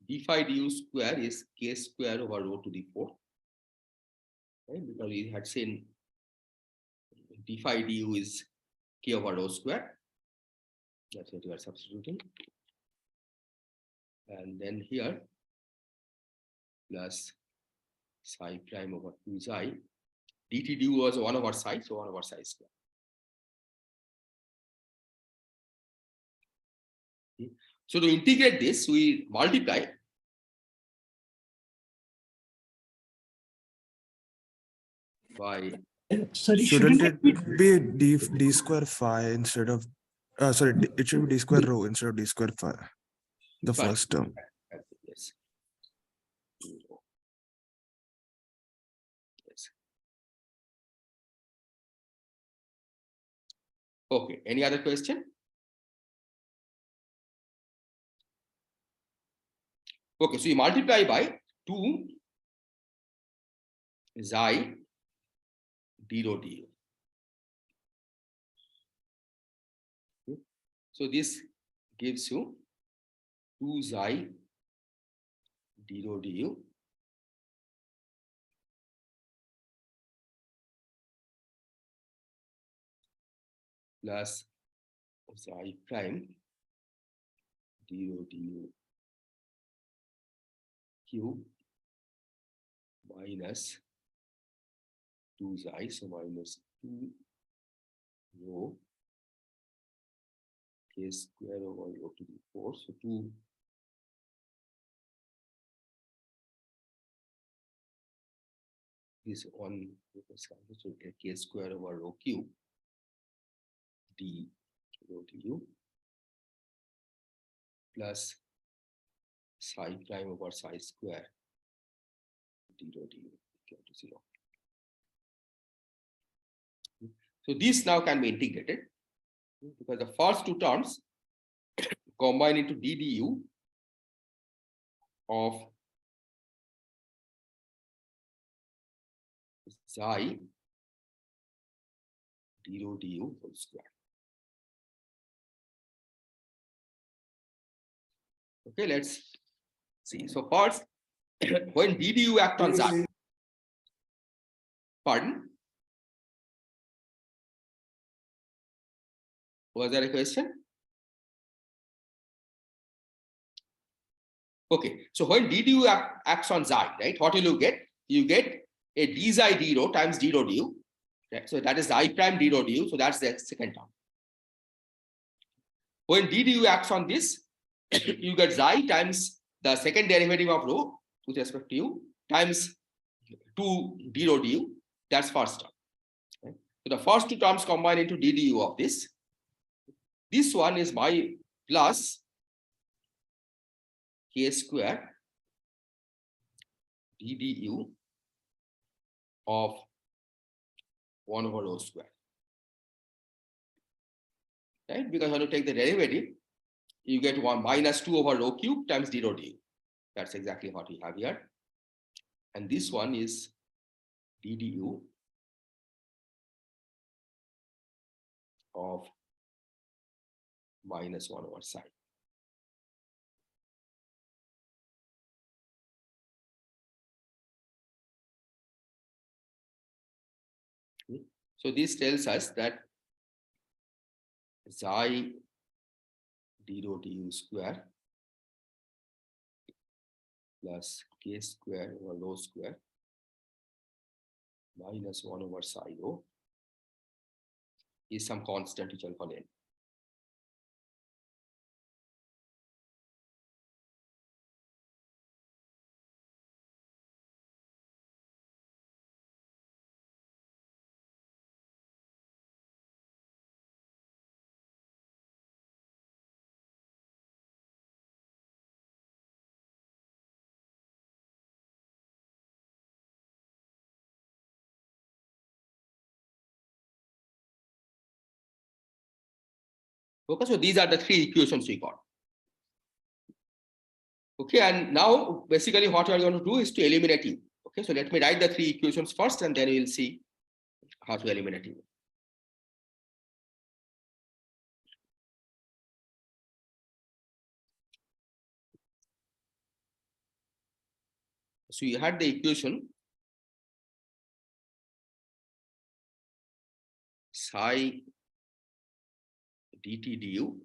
D phi du square is k square over rho to the 4th, right? Because we had seen d phi du is k over rho square. That's what you are substituting. And then here plus psi prime over 2 xi. Dt du was 1 over psi, so 1 over psi square. Okay. So to integrate this, we multiply by Sorry, Shouldn't shouldn't it it be be d square phi instead of sorry, it should be d square rho instead of d square phi, the phi. first term. Yes. Yes. Okay. Any other question? Okay, so you multiply by 2 xi d rho du. Okay. So this gives you 2 xi d rho du plus psi prime d rho du cube minus 2 xi, so minus 2 rho k square over rho to the 4. So 2 is 1 so k square over rho cube d rho du plus psi prime over psi square d rho du equal to 0. So these now can be integrated because the first two terms combine into d du of xi d rho du whole square. Okay, let's see. So first, when d du act on xi, pardon, was there a question? Okay, so when d du acts on xi, right, what will you get? You get a d xi d rho times d rho du. Right? So that is I prime d rho du. So that's the second term. When d du acts on this, you get xi times the second derivative of rho with respect to u times 2 d rho du. That's first term. Right? So the first two terms combine into d du of this. This one is my plus k square d du of 1 over rho square. Right? Because when you take the derivative, you get 1 minus 2 over rho cube times d rho du. That's exactly what we have here. And this one is d du of minus 1 over psi. Okay. So this tells us that xi d rho du square plus k square over rho square minus 1 over psi rho is some constant which I'll call n. Okay, so these are the three equations we got. Okay, and now basically what we are going to do is to eliminate u. Okay, so let me write the three equations first, and then we will see how to eliminate u. So you had the equation psi dt du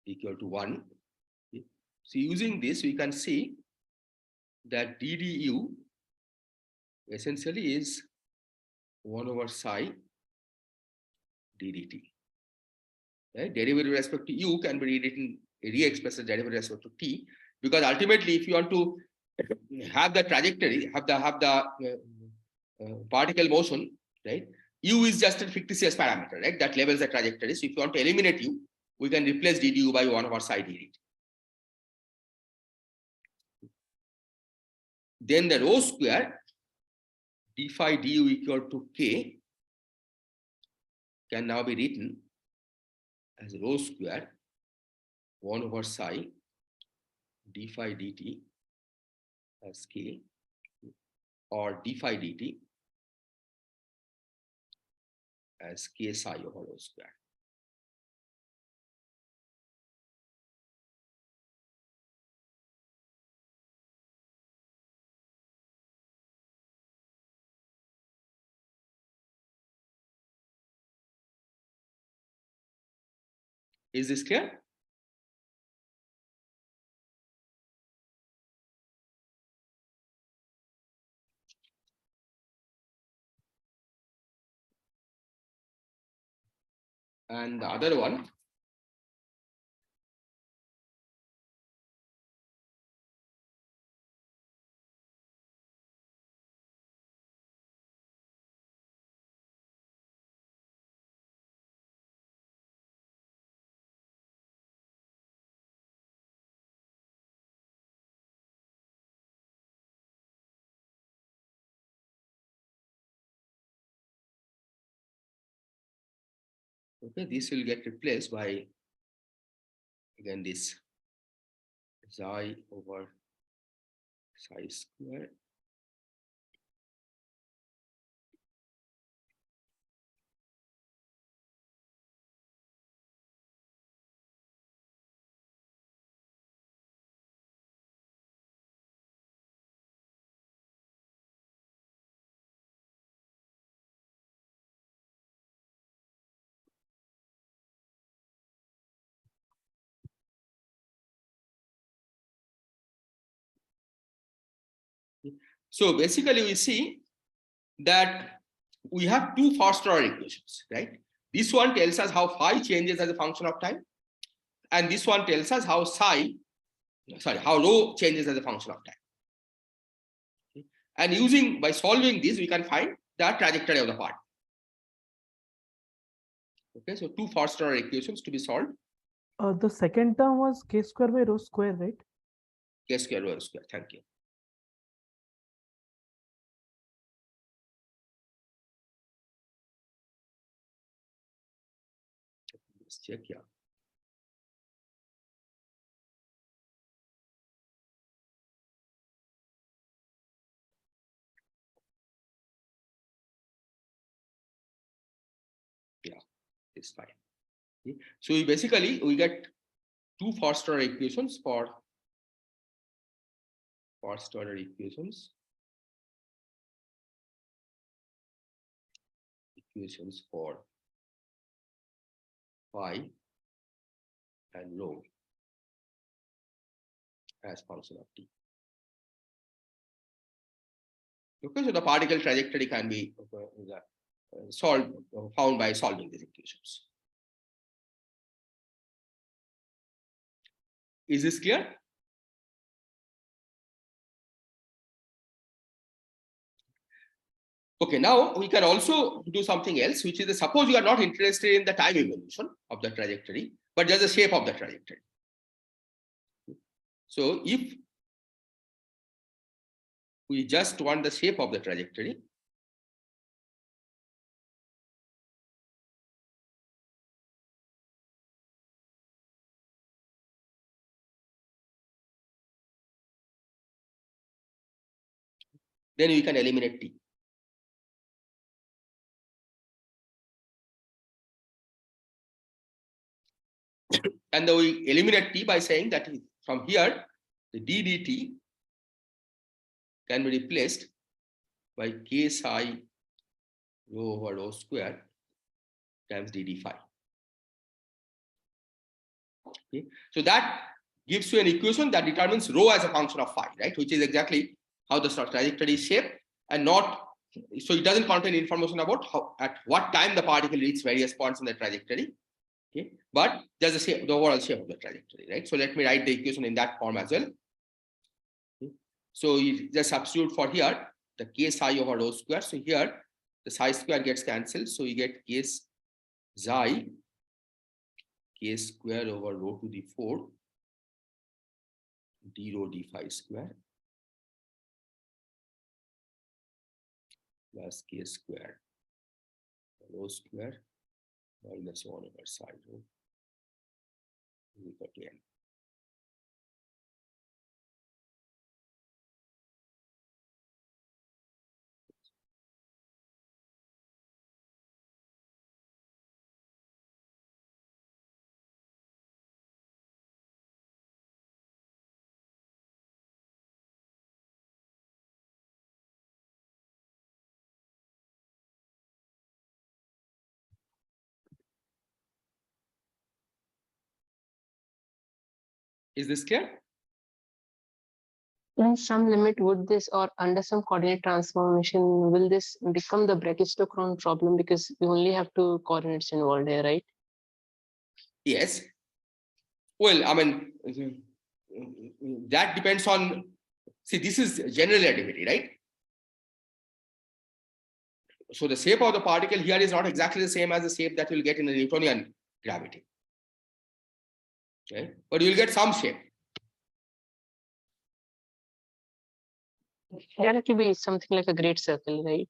equal to 1. So using this, we can see that ddu essentially is 1 over psi ddt. Right? Derivative with respect to u can be rewritten, re-expressed as derivative with respect to t, because ultimately, if you want to have the trajectory, have the particle motion, right? U is just a fictitious parameter, right? That labels the trajectory. So if you want to eliminate u, we can replace ddu by 1 over psi dt. Then the rho square d phi du equal to k can now be written as rho square 1 over psi d phi dt as k, or d phi dt as k psi over rho square. Is this clear? And the other one, okay, this will get replaced by, again, this xi over psi square So basically, we see that we have two first order equations, right? This one tells us how phi changes as a function of time, and this one tells us how how rho changes as a function of time. Okay? And by solving this, we can find the trajectory of the part. Okay, so two first order equations to be solved. The second term was k square by rho square, right? K square rho square. Thank you. Let's check here. Yeah, it's fine. Okay. So we get two first order equations for first order equations for phi and rho as function of t. Okay, so the particle trajectory can be found by solving these equations. Is this clear? Okay, now we can also do something else, which is suppose you are not interested in the time evolution of the trajectory, but just the shape of the trajectory. So if we just want the shape of the trajectory, then we can eliminate T. And then we eliminate T by saying that from here, the d dt can be replaced by k psi rho over rho square times d d phi. Okay. So that gives you an equation that determines rho as a function of phi, right? Which is exactly how the trajectory is shaped, and not, so it doesn't contain information about how, at what time the particle reaches various points in the trajectory. Okay, but there's a shape, the overall shape of the trajectory, right? So let me write the equation in that form as well. Okay. So you just substitute for here the k psi over rho square. So here the psi square gets cancelled, so you get k psi k square over rho to the 4 d rho d phi square plus k square rho square minus 1 over psi rho equal to n. Is this clear? In some limit, would this, or under some coordinate transformation, will this become the Brachistochrone problem, because we only have two coordinates involved here, right? Yes. Well, I mean, that depends on, see, this is general relativity, right? So the shape of the particle here is not exactly the same as the shape that you'll get in the Newtonian gravity. Okay? But you'll get some shape. Relativity is something like a great circle, right?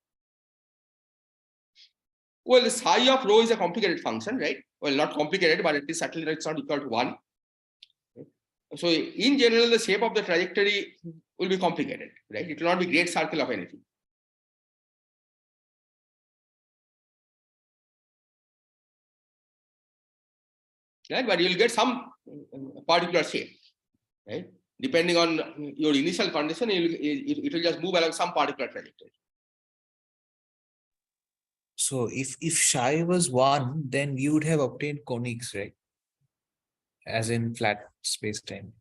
Well, the psi of rho is a complicated function, right? Well, not complicated, but it is certainly it's not equal to 1. Okay? So in general, the shape of the trajectory will be complicated, right? It will not be great circle of anything. Right? But you'll get some particular shape, right? Depending on your initial condition, it will just move along some particular trajectory. So if psi was 1, then you would have obtained conics, right? As in flat space-time.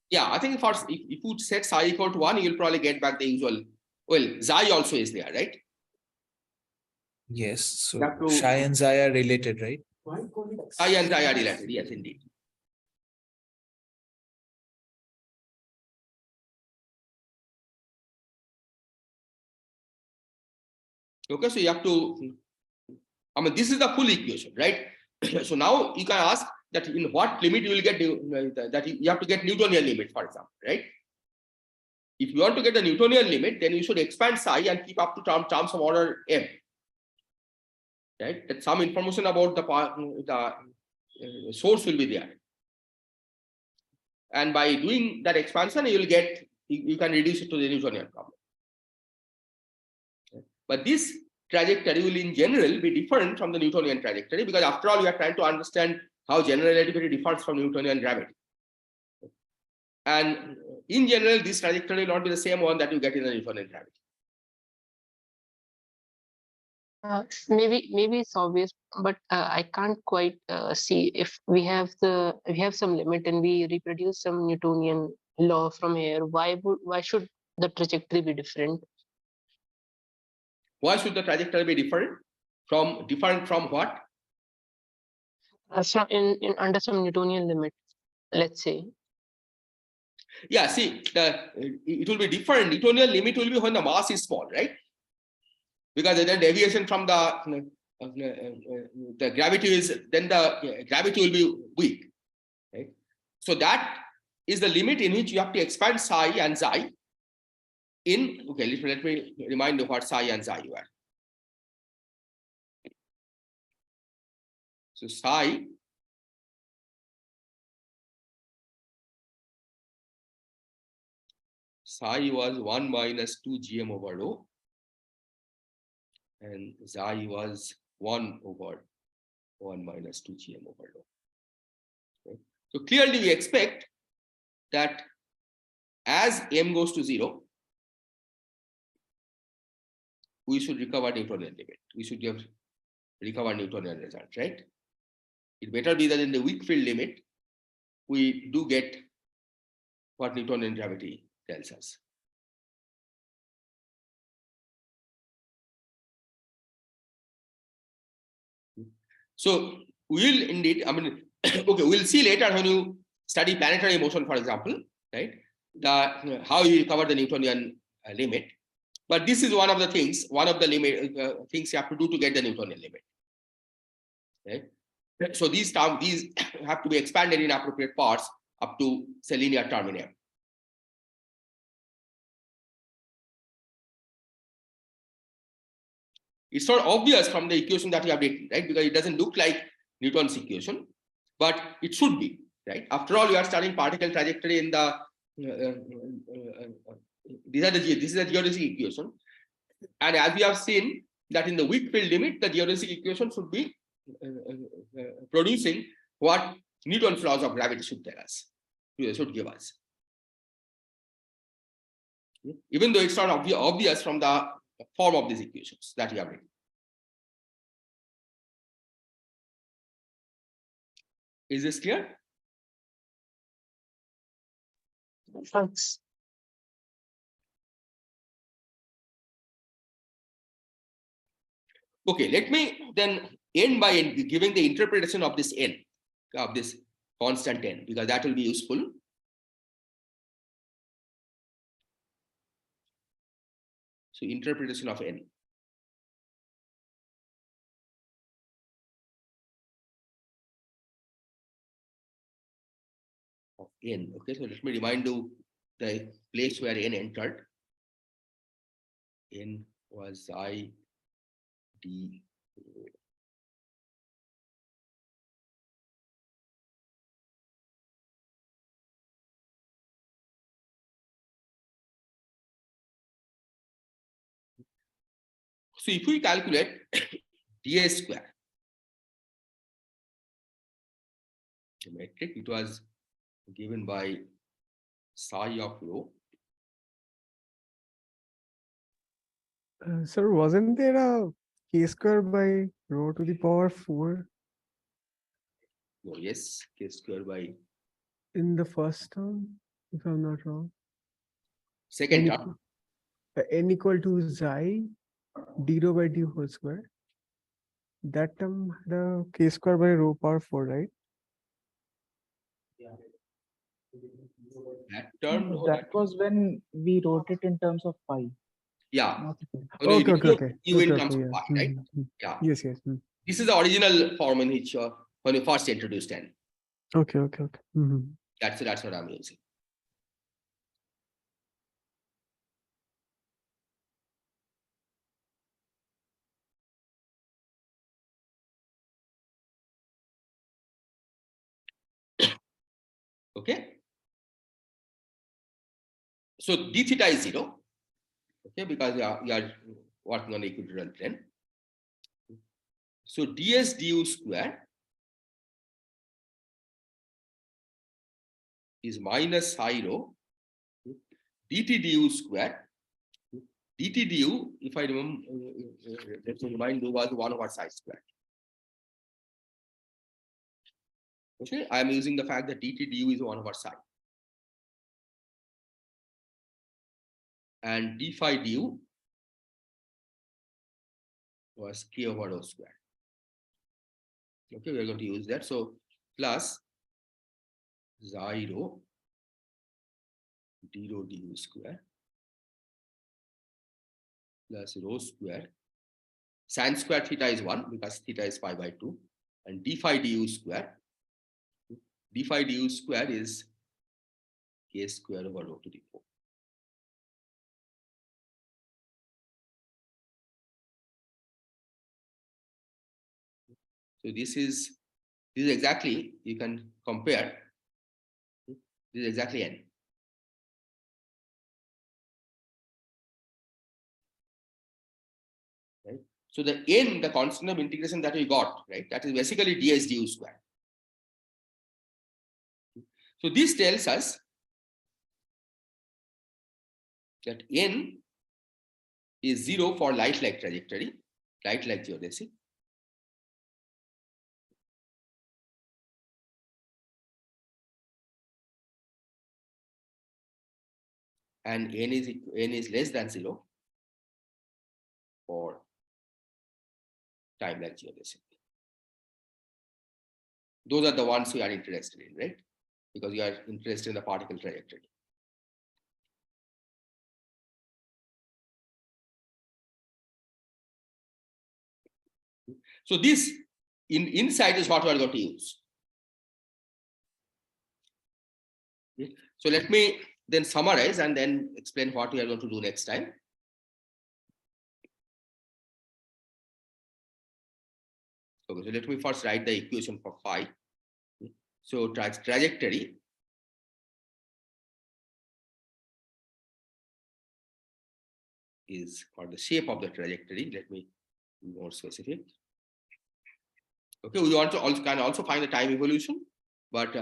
Yeah, I think first, if you set psi equal to 1, you'll probably get back the usual. Well, xi also is there, right? Yes. So You have to- psi and xi are related, right? Psi and xi are related, yes, indeed. Okay, so you have to, I mean, this is the full equation, right? So now you can ask that in what limit you will get that you have to get Newtonian limit, for example, right? If you want to get the Newtonian limit, then you should expand psi and keep up to terms of order m. Right? That some information about the source will be there. And by doing that expansion, you will get, you can reduce it to the Newtonian problem. But this trajectory will in general be different from the Newtonian trajectory, because after all, we are trying to understand how general relativity differs from Newtonian gravity. And in general, this trajectory will not be the same one that you get in the Newtonian gravity. Maybe it's obvious, but I can't quite see if we have some limit and we reproduce some Newtonian law from here. Why should the trajectory be different? Why should the trajectory be different? Different from what? So in under some Newtonian limit, let's say. Yeah, see, it will be different. Newtonian limit will be when the mass is small, right? Because the deviation from the gravity is, then the gravity will be weak, right? So that is the limit in which you have to expand psi and xi in, okay, let me remind you what psi and xi were. So psi psi was 1 minus 2 gm over rho, and xi was 1 over 1 minus 2 gm over rho. Okay. So clearly we expect that as m goes to 0, we should recover Newtonian limit. We should recover Newtonian result, right? It better be that in the weak field limit, we do get what Newtonian gravity tells us. So we'll indeed, I mean, okay, we'll see later when you study planetary motion, for example, right? How you recover the Newtonian limit. But this is one of the things, things you have to do to get the Newtonian limit. Right? So these have to be expanded in appropriate parts up to, say, linear terminum. It's not obvious from the equation that you have written, right? Because it doesn't look like Newton's equation, but it should be, right? After all, you are studying particle trajectory in the this is a geodesic equation, and as we have seen that in the weak field limit, the geodesic equation should be producing what Newton's laws of gravity should tell us, should give us, even though it's not obvious from the form of these equations that you have written. Is this clear? Thanks. Okay, let me then end by giving the interpretation of this n, of this constant n, because that will be useful. So interpretation of n. Of n. Okay, so let me remind you the place where n entered. N was I d. So if we calculate ds square, the metric, it was given by psi of rho. Sir, wasn't there a k square by rho to the power 4 Oh, yes, k square by in the first term, if I'm not wrong? second N, term. n equal to xi d rho by d whole square. That term had a k square by rho power 4, right? That term, no, That was when we wrote it in terms of pi. yeah. Not Oh, no, Okay, you okay, wrote okay. U in Okay, terms okay, of yeah. pi, right? Yeah. Yes, yes. This is the original form in which when you first introduced n. Okay, okay, okay. That's what I'm using. Okay. So d theta is 0. Okay, because you are working on the equatorial plane. So ds du square is minus psi rho dt du square. Dt du, if I remember, let me remind you, was 1 over psi square. Okay, I am using the fact that dt du is 1 over psi. And d phi du was k over rho square. Okay, we are going to use that. So plus xi rho d rho du square plus rho square. Sin square theta is 1 because theta is pi by 2. And d phi du square. D phi du square is k square over rho to the 4. So this is exactly, you can compare. This is exactly n. So the n, the constant of integration that we got, right, that is basically ds du square. So this tells us that n is 0 for light-like trajectory, light-like geodesic. And n is less than 0 for time-like geodesic. Those are the ones we are interested in, right? Because you are interested in the particle trajectory. So this insight is what we are going to use. So let me then summarize and then explain what we are going to do next time. Okay, so let me first write the equation for phi. So trajectory is, or the shape of the trajectory, let me be more specific. Okay, we want to also can also find the time evolution, but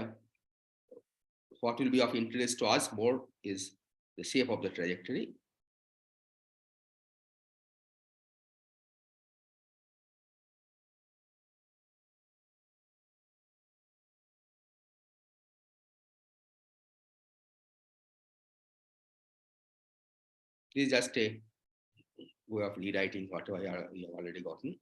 what will be of interest to us more is the shape of the trajectory. This is just a way of rewriting whatever we have already gotten.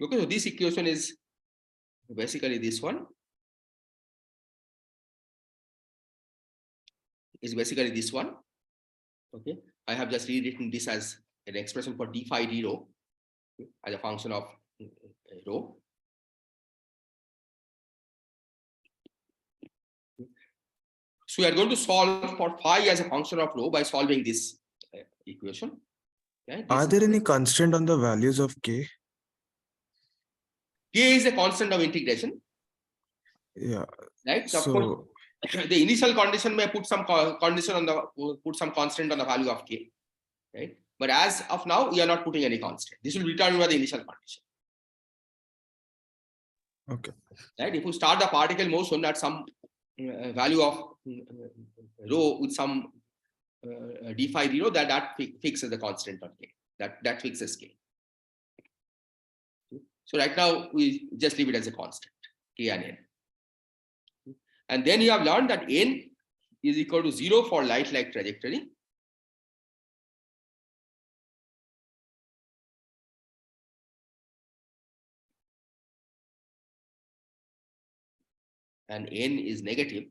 Okay, so this equation is basically this one. Is basically this one. Okay, I have just rewritten this as an expression for d phi d rho as a function of rho. So we are going to solve for phi as a function of rho by solving this equation. Okay, Are there any constraint on the values of k? K is a constant of integration. Yeah. Right. So, So, of course, the initial condition may put some condition on the constant on the value of k. Right. But as of now, we are not putting any constant. This will be determined by the initial condition. okay. Right. If you start the particle motion at some value of rho with some d phi 0, that fixes the constant on k. That fixes k. So right now we just leave it as a constant, k and n. And then you have learned that n is equal to 0 for light-like trajectory. And n is negative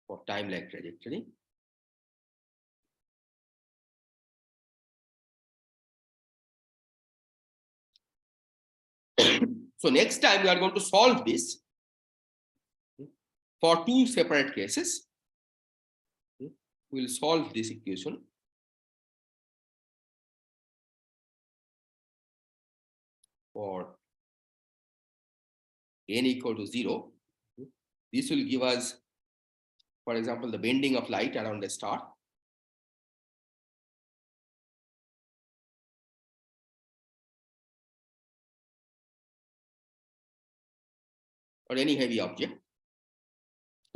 for time-like trajectory. So next time we are going to solve this for two separate cases. We'll solve this equation for n equal to 0. This will give us, for example, the bending of light around a star. Or any heavy object.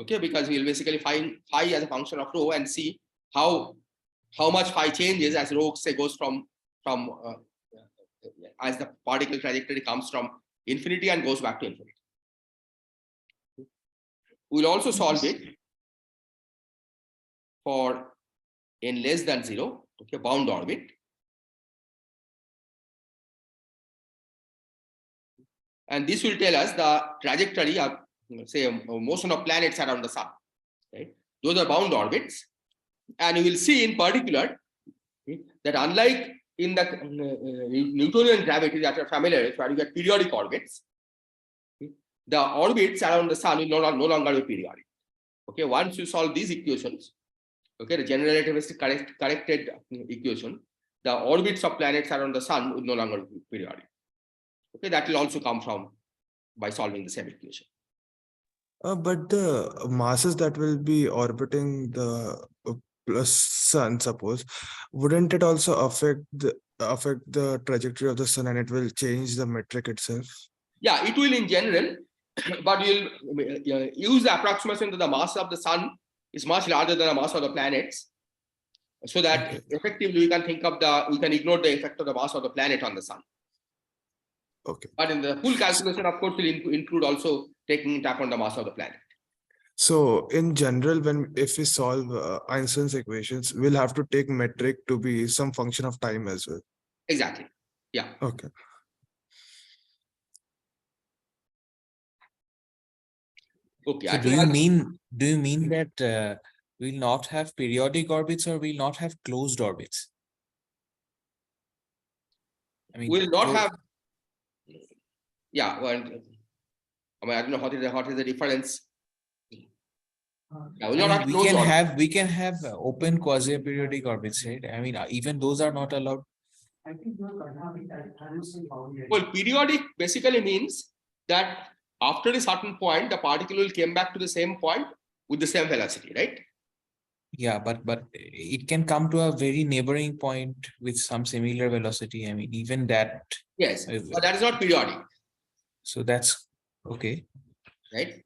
Okay, because we'll basically find phi as a function of rho and see how much phi changes as rho, say, goes from as the particle trajectory comes from infinity and goes back to infinity. We'll also solve it for n less than 0, okay, bound orbit. And this will tell us the trajectory of, say, a motion of planets around the sun. Right? Those are bound orbits. And you will see in particular that unlike in the Newtonian gravity that are familiar, where you get periodic orbits, the orbits around the sun will no longer be periodic. Okay, once you solve these equations, okay, the general relativistic corrected equation, the orbits of planets around the sun will no longer be periodic. Okay, that will also come from by solving the same equation. But the masses that will be orbiting the plus sun, suppose, wouldn't it also affect the trajectory of the sun, and it will change the metric itself? Yeah, it will in general, but we'll use the approximation that the mass of the sun is much larger than the mass of the planets, so that Okay. effectively we can ignore the effect of the mass of the planet on the sun. Okay. But in the full calculation, of course, will include also taking into account the mass of the planet. So in general, if we solve Einstein's equations, we'll have to take metric to be some function of time as well. Exactly. Yeah. Okay. Okay. So I do think you mean that we'll not have periodic orbits, or we'll not have closed orbits? I mean, we'll not have. Yeah. Well, I mean, I don't know what is the difference. Yeah, we'll not have we closed orbits. we can have open quasi-periodic orbits, right? I mean, even those are not allowed. Well, periodic basically means that after a certain point, the particle will come back to the same point with the same velocity, right? Yeah, but it can come to a very neighboring point with some similar velocity. I mean, even that. Yes, but that is not periodic. So that's okay. Right?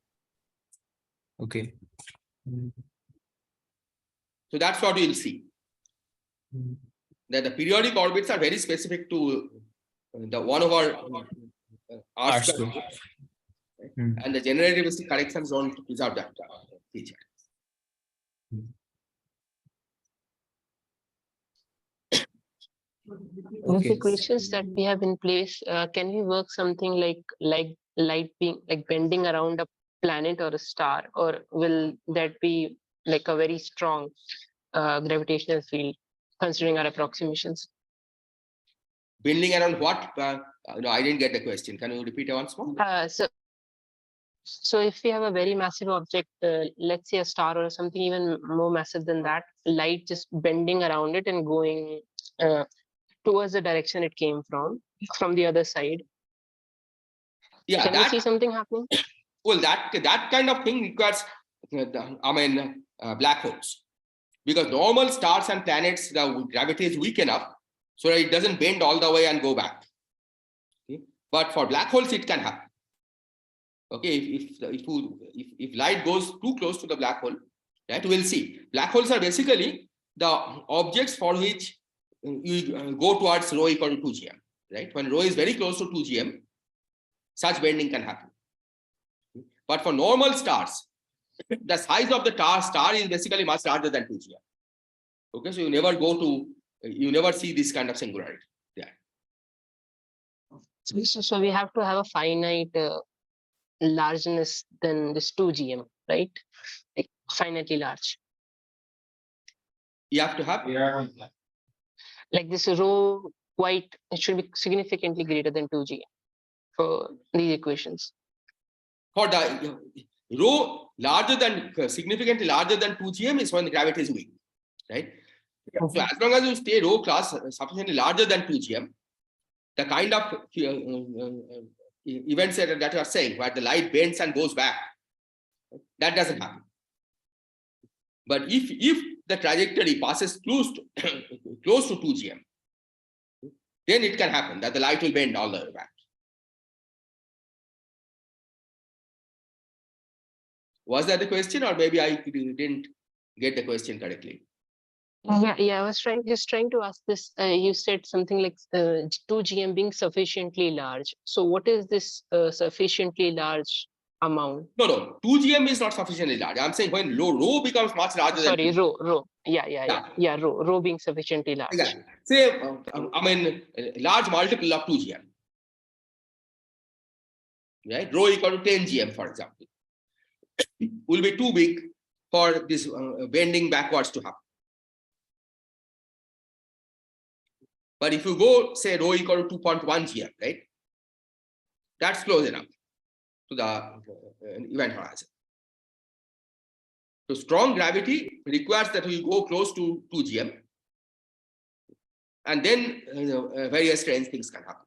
Okay. So that's what we'll see. That the periodic orbits are very specific to the 1/r², R². and the general relativistic corrections don't preserve that feature. With the equations that we have in place, can we work something like light being like bending around a planet or a star, or will that be like a very strong gravitational field considering our approximations? Bending around what? I didn't get the question. Can you repeat it once more? So if we have a very massive object, let's say a star or something even more massive than that, light just bending around it and going towards the direction it came from the other side. Yeah, Can we see something happening? Well, that kind of thing requires, black holes, because normal stars and planets, the gravity is weak enough so that it doesn't bend all the way and go back. Okay? But for black holes, it can happen. Okay, if light goes too close to the black hole, right, we'll see. Black holes are basically the objects for which you go towards rho equal to 2 gm, right? When rho is very close to 2 gm, such bending can happen. But for normal stars, the size of the star is basically much larger than 2 gm. Okay, so you never see this kind of singularity there. So we have to have a finite largeness than this 2 gm, right? Like finitely large. You have to have like this rho it should be significantly greater than 2 gm for these equations. For the rho significantly larger than 2 gm is when the gravity is weak, right? So as long as you stay rho class sufficiently larger than 2 gm, the kind of events that you are saying, where the light bends and goes back, that doesn't happen. But if the trajectory passes close to 2 gm, then it can happen that the light will bend all the way back. Was that the question, or maybe I didn't get the question correctly? Yeah, I was trying to ask this. You said something like 2 gm being sufficiently large. So what is this sufficiently large amount? No, 2 gm is not sufficiently large. I'm saying when rho becomes much larger. Sorry, rho. Yeah, rho being sufficiently large. Exactly. Say, a large multiple of 2 gm. Right, rho equal to 10 gm, for example, will be too big for this bending backwards to happen. But if you go, say, rho equal to 2.1 gm, right, that's close enough. to the event horizon. So strong gravity requires that we go close to 2 GM, and then various strange things can happen.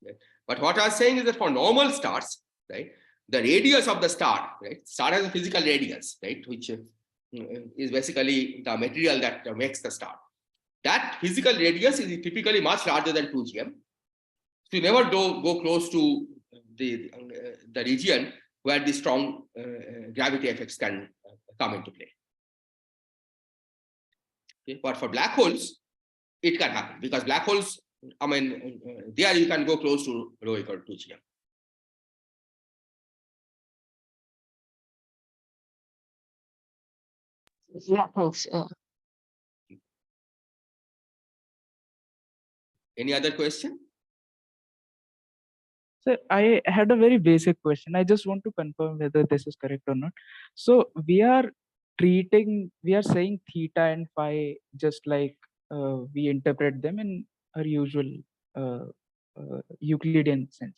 Right? But what I was saying is that for normal stars, right, the radius of the star, right, star has a physical radius, right, which is basically the material that makes the star. That physical radius is typically much larger than 2 GM. So you never go close to the region where the strong gravity effects can come into play. Okay? But for black holes, it can happen because black holes, I mean, there you can go close to rho equal to 2 GM. Yeah, thanks. Any other question? So I had a very basic question. I just want to confirm whether this is correct or not. So we are saying theta and phi just like we interpret them in our usual uh, Euclidean sense,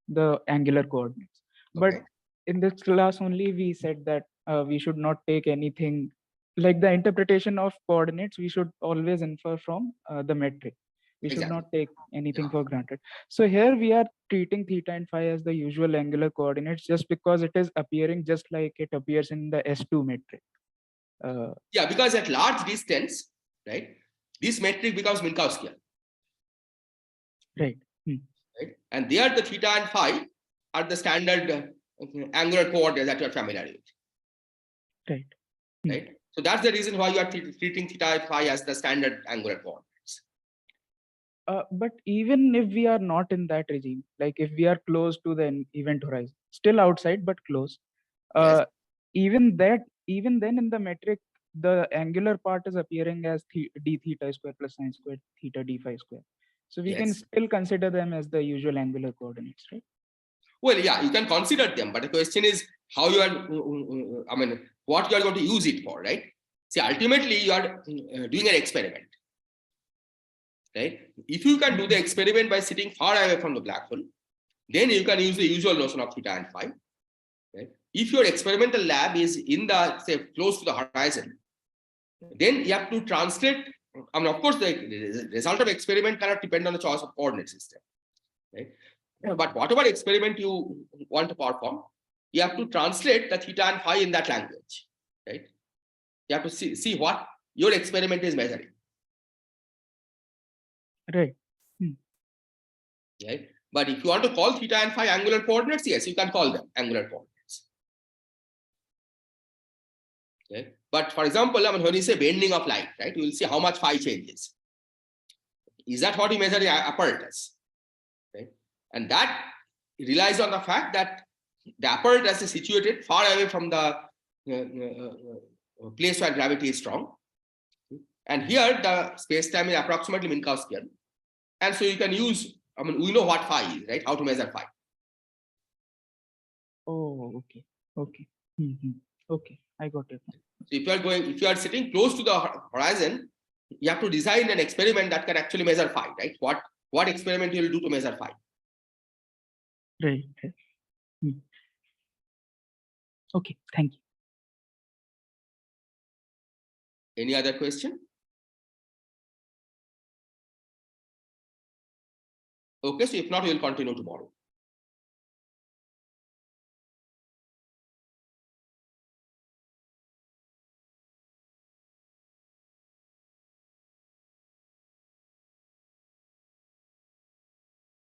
the angular coordinates. But Okay. in this class only, we said that we should not take anything like the interpretation of coordinates. We should always infer from the metric. We should Exactly. not take anything for granted. So here we are treating theta and phi as the usual angular coordinates just because it is appearing just like it appears in the S2 metric. Yeah, because at large distance, right, this metric becomes Minkowskian. Right. Right? And there the theta and phi are the standard angular coordinates that you are familiar with. Right. Right. So that's the reason why you are treating theta and phi as the standard angular coordinates. But even if we are not in that regime, like if we are close to the event horizon, still outside but close, Yes. even then in the metric, the angular part is appearing as d theta square plus sine square theta d phi square. So we can Yes. still consider them as the usual angular coordinates, right? Well, yeah, you can consider them, but the question is how you are, I mean, what you are going to use it for, right? See, ultimately you are doing an experiment, right? If you can do the experiment by sitting far away from the black hole, then you can use the usual notion of theta and phi. Right? If your experimental lab is in the, say, close to the horizon, then you have to translate. I mean, of course, the result of experiment cannot depend on the choice of coordinate system, right? But whatever experiment you want to perform, you have to translate the theta and phi in that language, right? You have to see what your experiment is measuring. Right. Right? But if you want to call theta and phi angular coordinates, yes, you can call them angular coordinates. Okay? But for example, I mean, when you say bending of light, right, you will see how much phi changes. Is that what you measure the apparatus? Right? And that relies on the fact that the apparatus is situated far away from the place where gravity is strong. And here the space-time is approximately Minkowskian. And so you can use, I mean, we know what phi is, right? How to measure phi. Oh, okay. Okay. Okay, I got it. So if you are sitting close to the horizon, you have to design an experiment that can actually measure phi, right? What experiment you will do to measure phi? Right. Okay, thank you. Any other question? Okay, so if not, we will continue tomorrow.